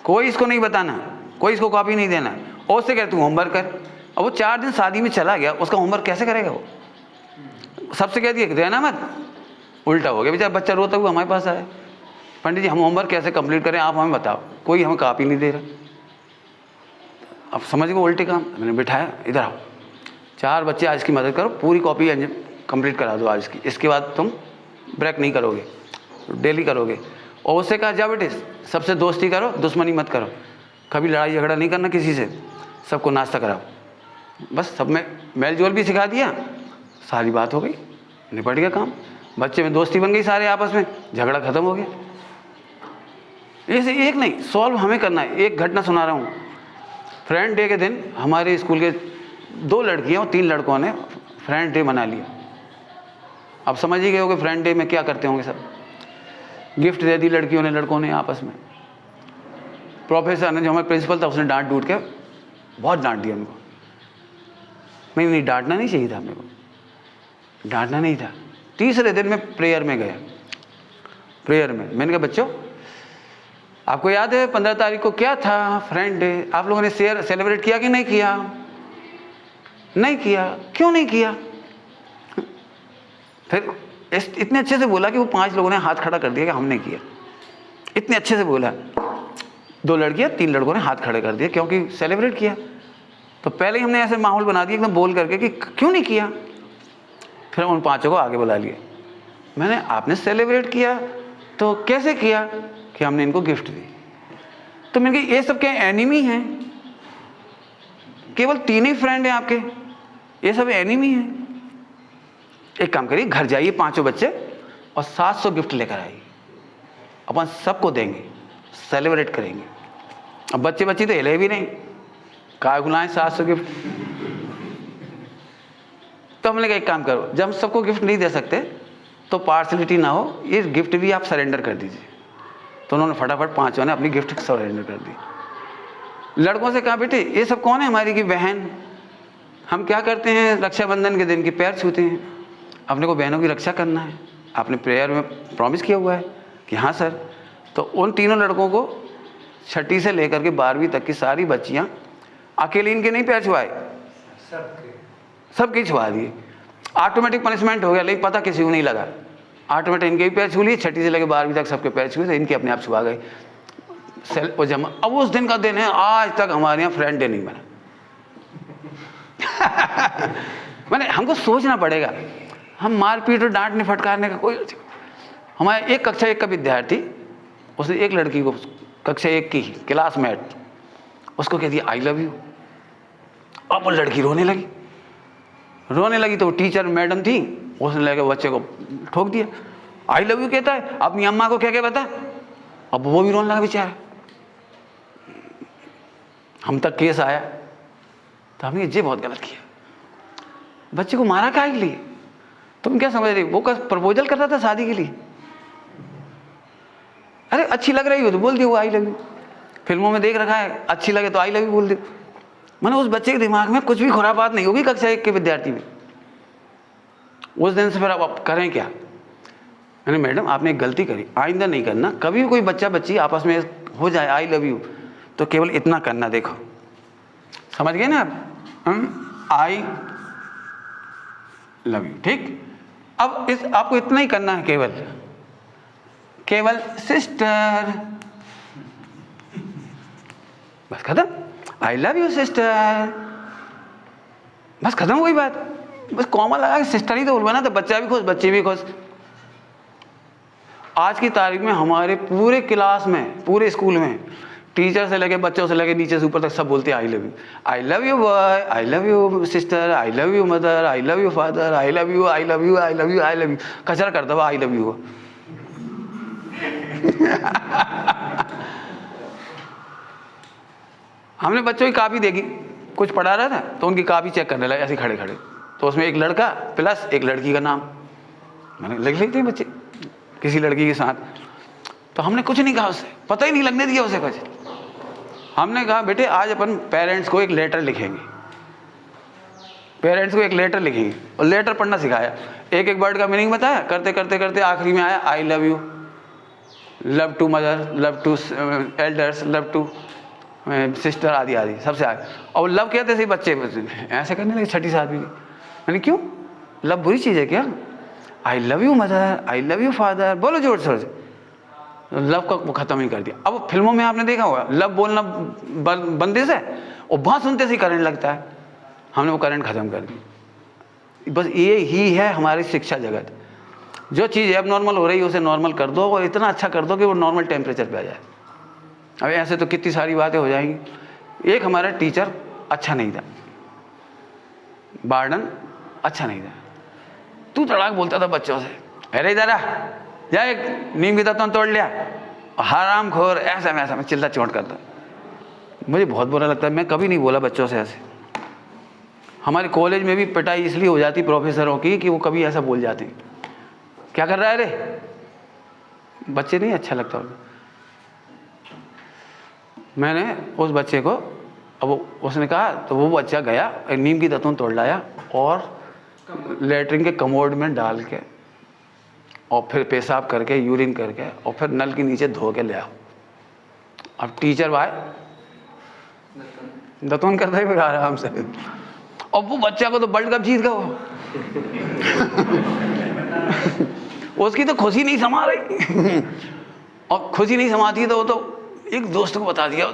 कोई इसको नहीं बताना, कोई इसको कॉपी नहीं देना, और उससे कहते तू होमवर्क कर। अब वो 4 दिन शादी में चला गया, उसका होमवर्क कैसे करेगा वो? सबसे कह दिया रहना मत, उल्टा हो गया। बेचारा बच्चा रोता हुआ हमारे पास आया, पंडित जी हम होमवर्क कैसे कंप्लीट करें, आप हमें बताओ। कोई हमें कॉपी नहीं दे रहा। अब समझ गए उल्टे काम। मैंने बिठाया, इधर आओ, 4 बच्चे आज की मदद करो, पूरी कॉपी कंप्लीट करा दो आज की, इसके बाद तुम ब्रेक नहीं करोगे, डेली करोगे। और उससे कहा जा बेटे सबसे दोस्ती करो, दुश्मनी मत करो, कभी लड़ाई झगड़ा नहीं करना किसी से, सबको नाश्ता कराओ। बस सब में मेल जोल भी सिखा दिया, सारी बात हो गई, निपट गया काम। बच्चे में दोस्ती बन गई, सारे आपस में झगड़ा खत्म हो गया। ऐसे एक नहीं, सॉल्व हमें करना है। एक घटना सुना रहा हूँ। फ्रेंड डे के दिन हमारे स्कूल के 2 लड़कियाँ और 3 लड़कों ने फ्रेंड डे मना लिया। अब समझ ही गए होगे फ्रेंड डे में क्या करते होंगे सब। गिफ्ट दे दी लड़कियों ने लड़कों ने आपस में। प्रोफेसर ने, जो हमारे प्रिंसिपल था, उसने डांट डूट के बहुत डांट दिया उनको। नहीं डांटना नहीं चाहिए था, मेरे को डांटना नहीं था। तीसरे दिन में प्रेयर में गया। प्रेयर में मैंने कहा बच्चों आपको याद है 15 तारीख को क्या था, फ्रेंड डे, आप लोगों ने सेलिब्रेट किया कि नहीं किया? नहीं किया। क्यों नहीं किया? फिर इतने अच्छे से बोला कि वो 5 लोगों ने हाथ खड़ा कर दिया कि हमने किया। इतने अच्छे से बोला, 2 लड़कियां 3 लड़कों ने हाथ खड़े कर दिए क्योंकि सेलिब्रेट किया। तो पहले ही हमने ऐसे माहौल बना दिया एकदम बोल करके कि क्यों नहीं किया। फिर उन 5 को आगे बुला लिया। मैंने आपने सेलिब्रेट किया तो कैसे किया? कि हमने इनको गिफ्ट दी। तो मैंने कहा ये सब क्या एनिमी हैं? केवल 3 ही फ्रेंड हैं आपके, ये सब एनिमी हैं। एक काम करिए, घर जाइए 5 बच्चे और 700 गिफ्ट लेकर आइए, अपन सबको देंगे, सेलिब्रेट करेंगे। अब बच्चे बच्ची तो हिले भी नहीं, काय बुलाएं 700 गिफ्ट। तो हमने कहा एक काम करो, जब हम सबको गिफ्ट नहीं दे सकते तो पार्शलिटी ना हो, ये गिफ्ट भी आप सरेंडर कर दीजिए। तो उन्होंने फटाफट पाँचों ने अपनी गिफ्ट सरेंडर कर दी। लड़कों से कहा बेटे ये सब कौन है, हमारी की बहन। हम क्या करते हैं, रक्षाबंधन के दिन की पैर छूते हैं, अपने को बहनों की रक्षा करना है, आपने प्रेयर में प्रॉमिस किया हुआ है कि हाँ सर। तो उन तीनों लड़कों को 6ठी से लेकर के 12वीं तक की सारी बच्चियाँ अकेले इनके नहीं पैर छुआए, सबके छुआ दिए। ऑटोमेटिक पनिशमेंट हो गया, लेकिन पता किसी को नहीं लगा, ऑटोमेटिक इनके भी पैर छू लिए, 6ठी से लेकर 12वीं तक सबके पैर छुए, तो इनके अपने आप छुआ गए। सेल और जमा। अब उस दिन का दिन है, आज तक हमारे यहाँ फ्रेंड डे नहीं बना। मैंने हमको सोचना पड़ेगा, हम मारपीट और डांटने फटकारने का कोई। हमारे एक कक्षा 1 का विद्यार्थी, उसने एक लड़की को कक्षा 1 की क्लासमेट उसको कह दिया आई लव यू। अब वो लड़की रोने लगी तो वो टीचर मैडम थी, उसने लेकर बच्चे को ठोक दिया, आई लव यू कहता है, अपनी अम्मा को क्या बता। अब वो भी रोने लगा बेचारा। हम तक केस आया तो हमने ये बहुत गलत किया, बच्चे को मारा काहे के लिए। तुम क्या समझ रही, वो प्रपोजल कर रहा था शादी के लिए। अरे अच्छी लग रही हो तो बोल दियो आई लव यू, फिल्मों में देख रखा है अच्छी लगे तो आई लव यू बोल दियो। मैंने उस बच्चे के दिमाग में कुछ भी खुरापात नहीं होगी कक्षा 1 के विद्यार्थी में। उस दिन से फिर अब करें क्या, मैंने मैडम आपने एक गलती करी, आइंदा नहीं करना। कभी भी कोई बच्चा बच्ची आपस में हो जाए आई लव यू तो केवल इतना करना, देखो समझ गए ना आप, आई लव यू, ठीक। अब इस आपको इतना ही करना है, केवल सिस्टर, बस खत्म। आई लव यू सिस्टर, बस खत्म हो गई बात। बस कॉमा लगा के सिस्टर ही तो बोलना ना, तो बच्चा भी खुश बच्चे भी खुश। आज की तारीख में हमारे पूरे क्लास में, पूरे स्कूल में, टीचर से लेके बच्चों से लेके नीचे से ऊपर तक सब बोलते हैं आई love you. I love you boy, I love you sister, I love you mother, I love you father, I love you, I love you, I love you, I love you. कचरा कर दो आई लव यू को। हमने बच्चों की कॉपी देखी, कुछ पढ़ा रहा था तो उनकी कॉपी चेक करने लगे ऐसे खड़े खड़े, तो उसमें एक लड़का प्लस एक लड़की का नाम, मैंने लिख लेते हैं बच्चे किसी लड़की के साथ। तो हमने कुछ नहीं कहा उससे, पता ही नहीं लगने दिया उसे कुछ। हमने कहा बेटे आज अपन पेरेंट्स को एक लेटर लिखेंगे, पेरेंट्स को एक लेटर लिखेंगे, और लेटर पढ़ना सिखाया, एक एक वर्ड का मीनिंग बताया, करते करते करते आखिरी में आया I love you, love to mother, love to elders, love to sister, आदि आदि सबसे आगे। और लव कहते थे बच्चे ऐसे करने लगे 6ठी 7वीं की। मैंने क्यों, लव बुरी चीज़ है क्या। आई love you mother, I love you father, बोलो जोर शोर से। लव को ख़त्म ही कर दिया। अब फिल्मों में आपने देखा होगा लव बोलना बंदे से, और वहाँ सुनते से करंट लगता है। हमने वो करंट ख़त्म कर दी। बस ये ही है हमारी शिक्षा जगत। जो चीज़ एब नॉर्मल हो रही है उसे नॉर्मल कर दो, और इतना अच्छा कर दो कि वो नॉर्मल टेम्परेचर पे आ जाए। अब ऐसे तो कितनी सारी बातें हो जाएंगी। एक हमारा टीचर अच्छा नहीं था, वार्डन अच्छा नहीं था, तू तड़ाक बोलता था बच्चों से, अरे इधर आ जा, एक नीम की दातुन तोड़ लिया, हराम खोर, ऐसा वैसा मैं चिल्ला चोट करता। मुझे बहुत बुरा लगता है, मैं कभी नहीं बोला बच्चों से ऐसे। हमारे कॉलेज में भी पिटाई इसलिए हो जाती प्रोफेसरों की कि वो कभी ऐसा बोल जाते हैं, क्या कर रहा है रे, बच्चे नहीं अच्छा लगता उनको। मैंने उस बच्चे को, अब उसने कहा तो वो बच्चा गया नीम की दातुन तोड़ लाया और लेटरिन के कमोड में डाल के, और फिर पेशाब करके यूरिन करके, और फिर नल के नीचे धो के ले आओ। अब टीचर भाई दातुन करता ही फिर आराम से, और वो बच्चा को तो वर्ल्ड कप जीत गया वो। उसकी तो खुशी नहीं समा रही, और खुशी नहीं समाती तो वो तो एक दोस्त को बता दिया।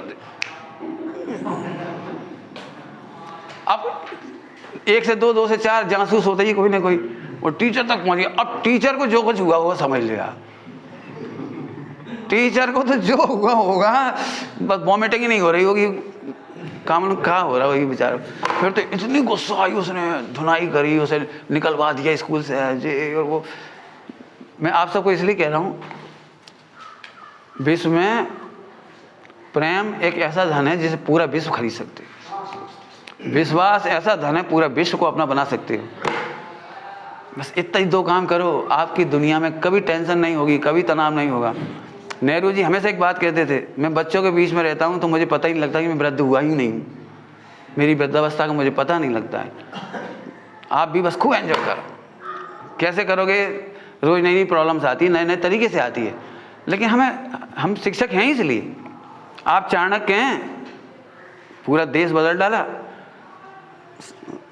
अब 1 से 2, 2 से 4 जासूस होते ही कोई ना कोई, और टीचर तक पहुंच गया। अब टीचर को जो कुछ हुआ होगा समझ लिया, टीचर को तो जो हुआ होगा, बस वॉमिटिंग ही नहीं हो रही होगी, काम कहाँ हो रहा होगी बेचारा। फिर तो इतनी गुस्सा आई, उसने धुनाई करी, उसे निकलवा दिया स्कूल से ये और वो। मैं आप सबको इसलिए कह रहा हूँ, विश्व में प्रेम एक ऐसा धन है जिसे पूरा विश्व खरीद सकते हो। विश्वास ऐसा धन है पूरा विश्व को अपना बना सकते हो। बस इतना ही 2 काम करो, आपकी दुनिया में कभी टेंशन नहीं होगी, कभी तनाव नहीं होगा। नेहरू जी हमेशा एक बात कहते थे, मैं बच्चों के बीच में रहता हूँ तो मुझे पता ही नहीं लगता कि मैं वृद्ध हुआ ही नहीं हूँ, मेरी वृद्धावस्था का मुझे पता नहीं लगता है। आप भी बस खूब एंजॉय करो। कैसे करोगे? रोज़ नई नई प्रॉब्लम्स आती है, नए नए तरीके से आती है, लेकिन हम शिक्षक हैं इसलिए। आप चाणक्य हैं, पूरा देश बदल डाला,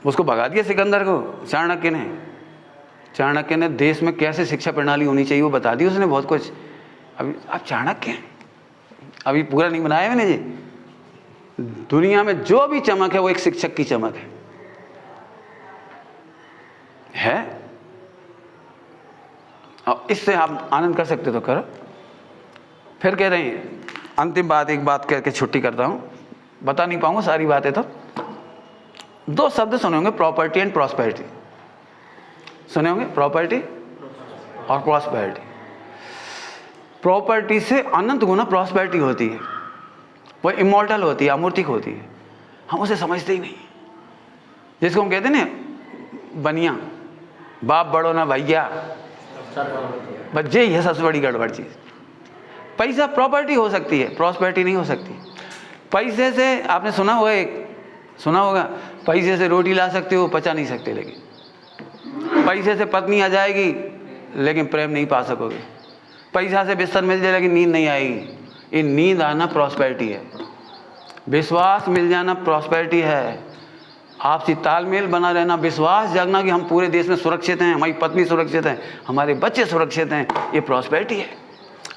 उसको भगा दिया सिकंदर को चाणक्य ने देश में कैसे शिक्षा प्रणाली होनी चाहिए वो बता दी उसने बहुत कुछ। अभी आप चाणक्य हैं, अभी पूरा नहीं बनाया मैंने जी। दुनिया में जो भी चमक है वो एक शिक्षक की चमक है। और इससे आप आनंद कर सकते तो करो। फिर कह रहे हैं, अंतिम बात, एक बात कह के छुट्टी करता हूं, बता नहीं पाऊंगा सारी बातें, तो 2 शब्द सुने होंगे, प्रॉपर्टी एंड प्रॉस्पेरिटी। सुने होंगे, प्रॉपर्टी और प्रॉस्पेरिटी। प्रॉपर्टी से अनंत गुना प्रॉस्पेरिटी होती है, वो इमॉर्टल होती है, अमूर्तिक होती है, हम उसे समझते ही नहीं। जिसको हम कहते हैं ना बनिया, बाप बड़ो ना भैया, बस यही है सबसे बड़ी गड़बड़ चीज़। पैसा प्रॉपर्टी हो सकती है, प्रॉस्पेरिटी नहीं हो सकती। पैसे से आपने सुना होगा पैसे से रोटी ला सकते हो, पचा नहीं सकते। लेकिन पैसे से पत्नी आ जाएगी लेकिन प्रेम नहीं पा सकोगे। पैसा से बिस्तर मिल जाए लेकिन नींद नहीं आएगी। ये नींद आना प्रॉस्पेरिटी है, विश्वास मिल जाना प्रॉस्पेरिटी है, आपसी तालमेल बना रहना, विश्वास जागना कि हम पूरे देश में सुरक्षित हैं, हमारी पत्नी सुरक्षित है, हमारे बच्चे सुरक्षित हैं, ये प्रॉस्पेरिटी है।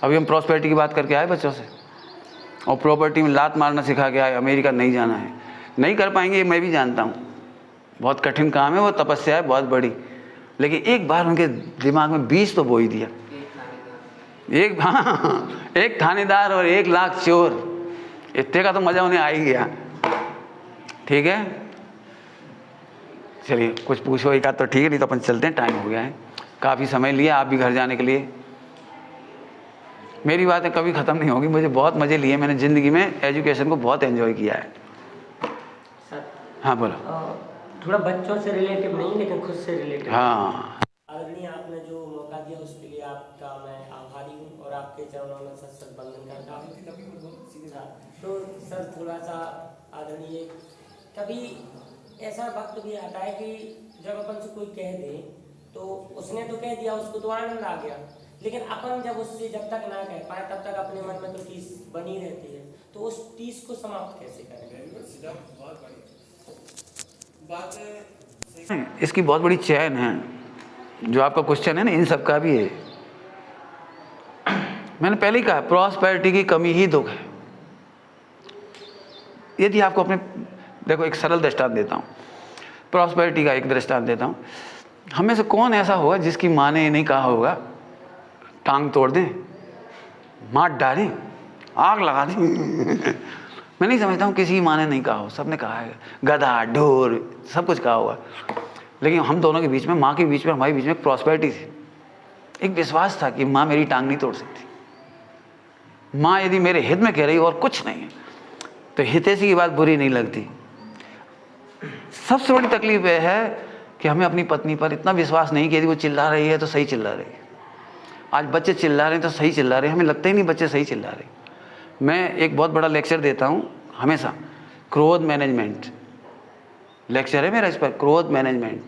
अभी हम प्रॉस्पेरिटी की बात करके आए बच्चों से, और प्रॉपर्टी में लात मारना सिखा के आए। अमेरिका नहीं जाना है, नहीं कर पाएंगे, ये मैं भी जानता हूँ, बहुत कठिन काम है, वो तपस्या है बहुत बड़ी। लेकिन एक बार उनके दिमाग में बीज तो बो ही दिया। एक थानेदार और 1 लाख चोर, इतने का तो मज़ा उन्हें आ ही गया। ठीक है, चलिए कुछ पूछो एक आध तो ठीक है, नहीं तो अपन चलते हैं, टाइम हो गया है, काफ़ी समय लिया आप भी घर जाने के लिए। मेरी बातें कभी ख़त्म नहीं होगी, मुझे बहुत मज़े लिए, मैंने ज़िंदगी में एजुकेशन को बहुत एंजॉय किया है। सर, हाँ बोलो। थोड़ा बच्चों से रिलेटिव नहीं लेकिन खुद से रिलेटिव। हाँ, आदरणीय, आपने जो मौका दिया उसके लिए आपका मैं आभारी हूँ और आपके चरणों में सत सत वंदन करता हूँ। तो सर थोड़ा सा आदरणीय, कभी ऐसा वक्त भी आता है कि जब अपन से कोई कह दे तो उसने तो कह दिया, उसको तो आनंद आ गया, लेकिन अपन जब उससे जब तक ना कह पाए तब तक अपने मन में तो टीस बनी रहती है। तो उस टीस को समाप्त कैसे करें? इसकी बहुत बड़ी चैन है, जो आपका क्वेश्चन है ना, इन सब का भी है। मैंने पहले ही कहा, प्रॉस्पेरिटी की कमी ही दुख है। यदि आपको अपने, देखो एक सरल दृष्टांत देता हूँ, प्रॉस्पेरिटी का एक दृष्टांत देता हूँ। हमें से कौन ऐसा होगा जिसकी माँ ने नहीं कहा होगा टांग तोड़ दें, मार डालें, आग लगा दें? मैं नहीं समझता हूँ किसी की माँ ने नहीं कहा हो, सबने कहा है, गधा ढोर सब कुछ कहा होगा। लेकिन हम दोनों के बीच में, माँ के बीच में, हमारे बीच में एक प्रॉस्पेरिटी थी, एक विश्वास था कि माँ मेरी टांग नहीं तोड़ सकती। माँ यदि मेरे हित में कह रही और कुछ नहीं है तो हितैषी की बात बुरी नहीं लगती। सबसे बड़ी तकलीफ यह है कि हमें अपनी पत्नी पर इतना विश्वास नहीं कि यदि वो चिल्ला रही है तो सही चिल्ला रही है। आज बच्चे चिल्ला रहे हैं तो सही चिल्ला रहे हैं, हमें लगता ही नहीं बच्चे सही चिल्ला रहे हैं। मैं एक बहुत बड़ा लेक्चर देता हूँ हमेशा, क्रोध मैनेजमेंट लेक्चर है मेरा इस पर, क्रोध मैनेजमेंट।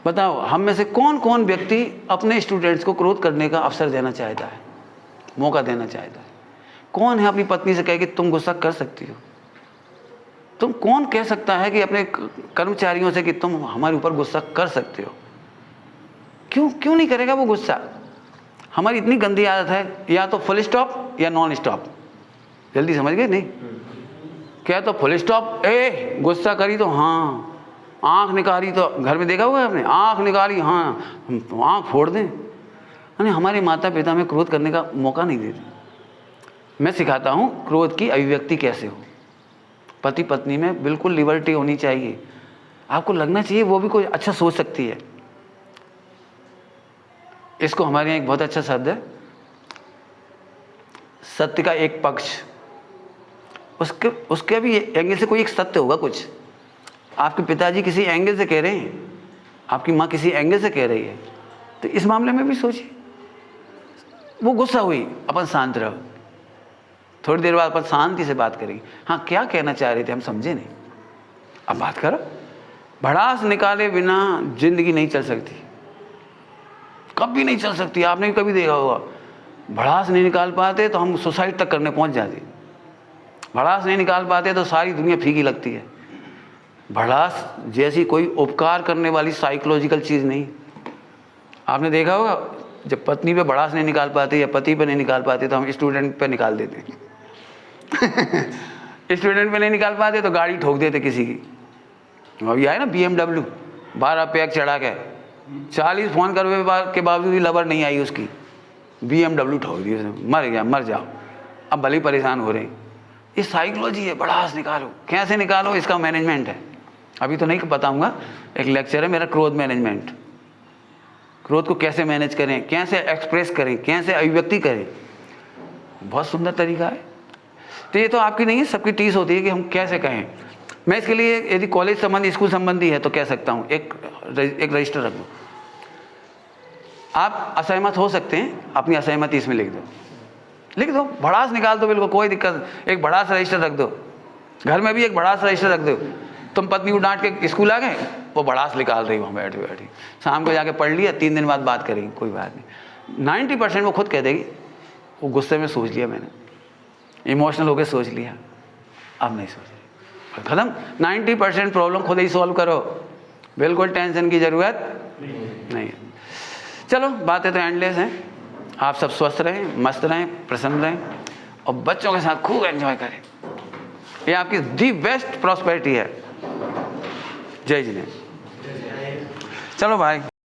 बताओ हम में से कौन कौन व्यक्ति अपने स्टूडेंट्स को क्रोध करने का अवसर देना चाहता है, मौका देना चाहता है? कौन है अपनी पत्नी से कहे कि तुम गुस्सा कर सकती हो? तुम कौन कह सकता है कि अपने कर्मचारियों से कि तुम हमारे ऊपर गुस्सा कर सकते हो? क्यों नहीं करेगा वो गुस्सा? हमारी इतनी गंदी आदत है, या तो फुल स्टॉप या नॉन स्टॉप। जल्दी समझ गए? नहीं, क्या तो फुल स्टॉप, ए गुस्सा करी तो हाँ, आंख निकाली तो, घर में देखा होगा आपने, आंख निकाली हाँ, आंख फोड़ दें। यानी हमारे माता पिता में क्रोध करने का मौका नहीं देते। मैं सिखाता हूँ क्रोध की अभिव्यक्ति कैसे हो। पति पत्नी में बिल्कुल लिबर्टी होनी चाहिए, आपको लगना चाहिए वो भी कोई अच्छा सोच सकती है। इसको हमारे यहाँ एक बहुत अच्छा शब्द है, सत्य का एक पक्ष। उसके भी एंगल से कोई एक सत्य होगा कुछ। आपके पिताजी किसी एंगल से कह रहे हैं, आपकी माँ किसी एंगल से कह रही है, तो इस मामले में भी सोचिए। वो गुस्सा हुई, अपन शांत रहो, थोड़ी देर बाद अपन शांति से बात करेंगे। हाँ क्या कहना चाह रहे थे हम समझे नहीं, अब बात करो। भड़ास निकाले बिना जिंदगी नहीं चल सकती, कभी नहीं चल सकती। आपने भी कभी देखा होगा, भड़ास नहीं निकाल पाते तो हम सुसाइड तक करने पहुंच जाते। भड़ास नहीं निकाल पाते तो सारी दुनिया फीकी लगती है। भड़ास जैसी कोई उपकार करने वाली साइकोलॉजिकल चीज़ नहीं। आपने देखा होगा, जब पत्नी पे भड़ास नहीं निकाल पाते या पति पे नहीं निकाल पाते तो हम स्टूडेंट पे निकाल देते हैं। स्टूडेंट पे नहीं निकाल पाते तो गाड़ी ठोक देते किसी की। अभी आए ना BMW 12 पैक चढ़ा के, 40 फ़ोन करने के बावजूद भी लवर नहीं आई उसकी, BMW ठोक दी उसने, मर गया, मर जाओ। अब भले ही परेशान हो रहे हैं। ये साइकोलॉजी है, भड़ास निकालो। कैसे निकालो, इसका मैनेजमेंट है। अभी तो नहीं बताऊंगा, एक लेक्चर है मेरा क्रोध मैनेजमेंट। क्रोध को कैसे मैनेज करें, कैसे एक्सप्रेस करें, कैसे अभिव्यक्ति करें, बहुत सुंदर तरीका है। तो ये तो आपकी नहीं है, सबकी टीस होती है कि हम कैसे कहें। मैं इसके लिए यदि कॉलेज संबंधी, स्कूल संबंधी है तो कह सकता हूँ, एक रजिस्टर रख दो। आप असहमत हो सकते हैं, अपनी असहमति इसमें लिख दो, भड़ास निकाल दो, बिल्कुल कोई दिक्कत। एक भड़ास रजिस्टर रख दो, घर में भी एक भड़ास रजिस्टर रख दो। तुम पत्नी को डांट के स्कूल आ गए, वो भड़ास निकाल रही वहाँ बैठे बैठे, शाम को जाके पढ़ लिया, 3 दिन बाद बात करेंगे, कोई बात नहीं। 90% वो खुद कह देगी, वो गुस्से में सोच लिया मैंने, इमोशनल होकर सोच लिया, अब नहीं सोच रही, खत्म। 90% प्रॉब्लम खुद ही सॉल्व करो, बिल्कुल टेंशन की ज़रूरत नहीं है। चलो, बातें तो एंडलेस हैं। आप सब स्वस्थ रहें, मस्त रहें, प्रसन्न रहें और बच्चों के साथ खूब एंजॉय करें। ये आपकी दी बेस्ट प्रॉस्पेरिटी है। जय जिनेंद्र। चलो भाई।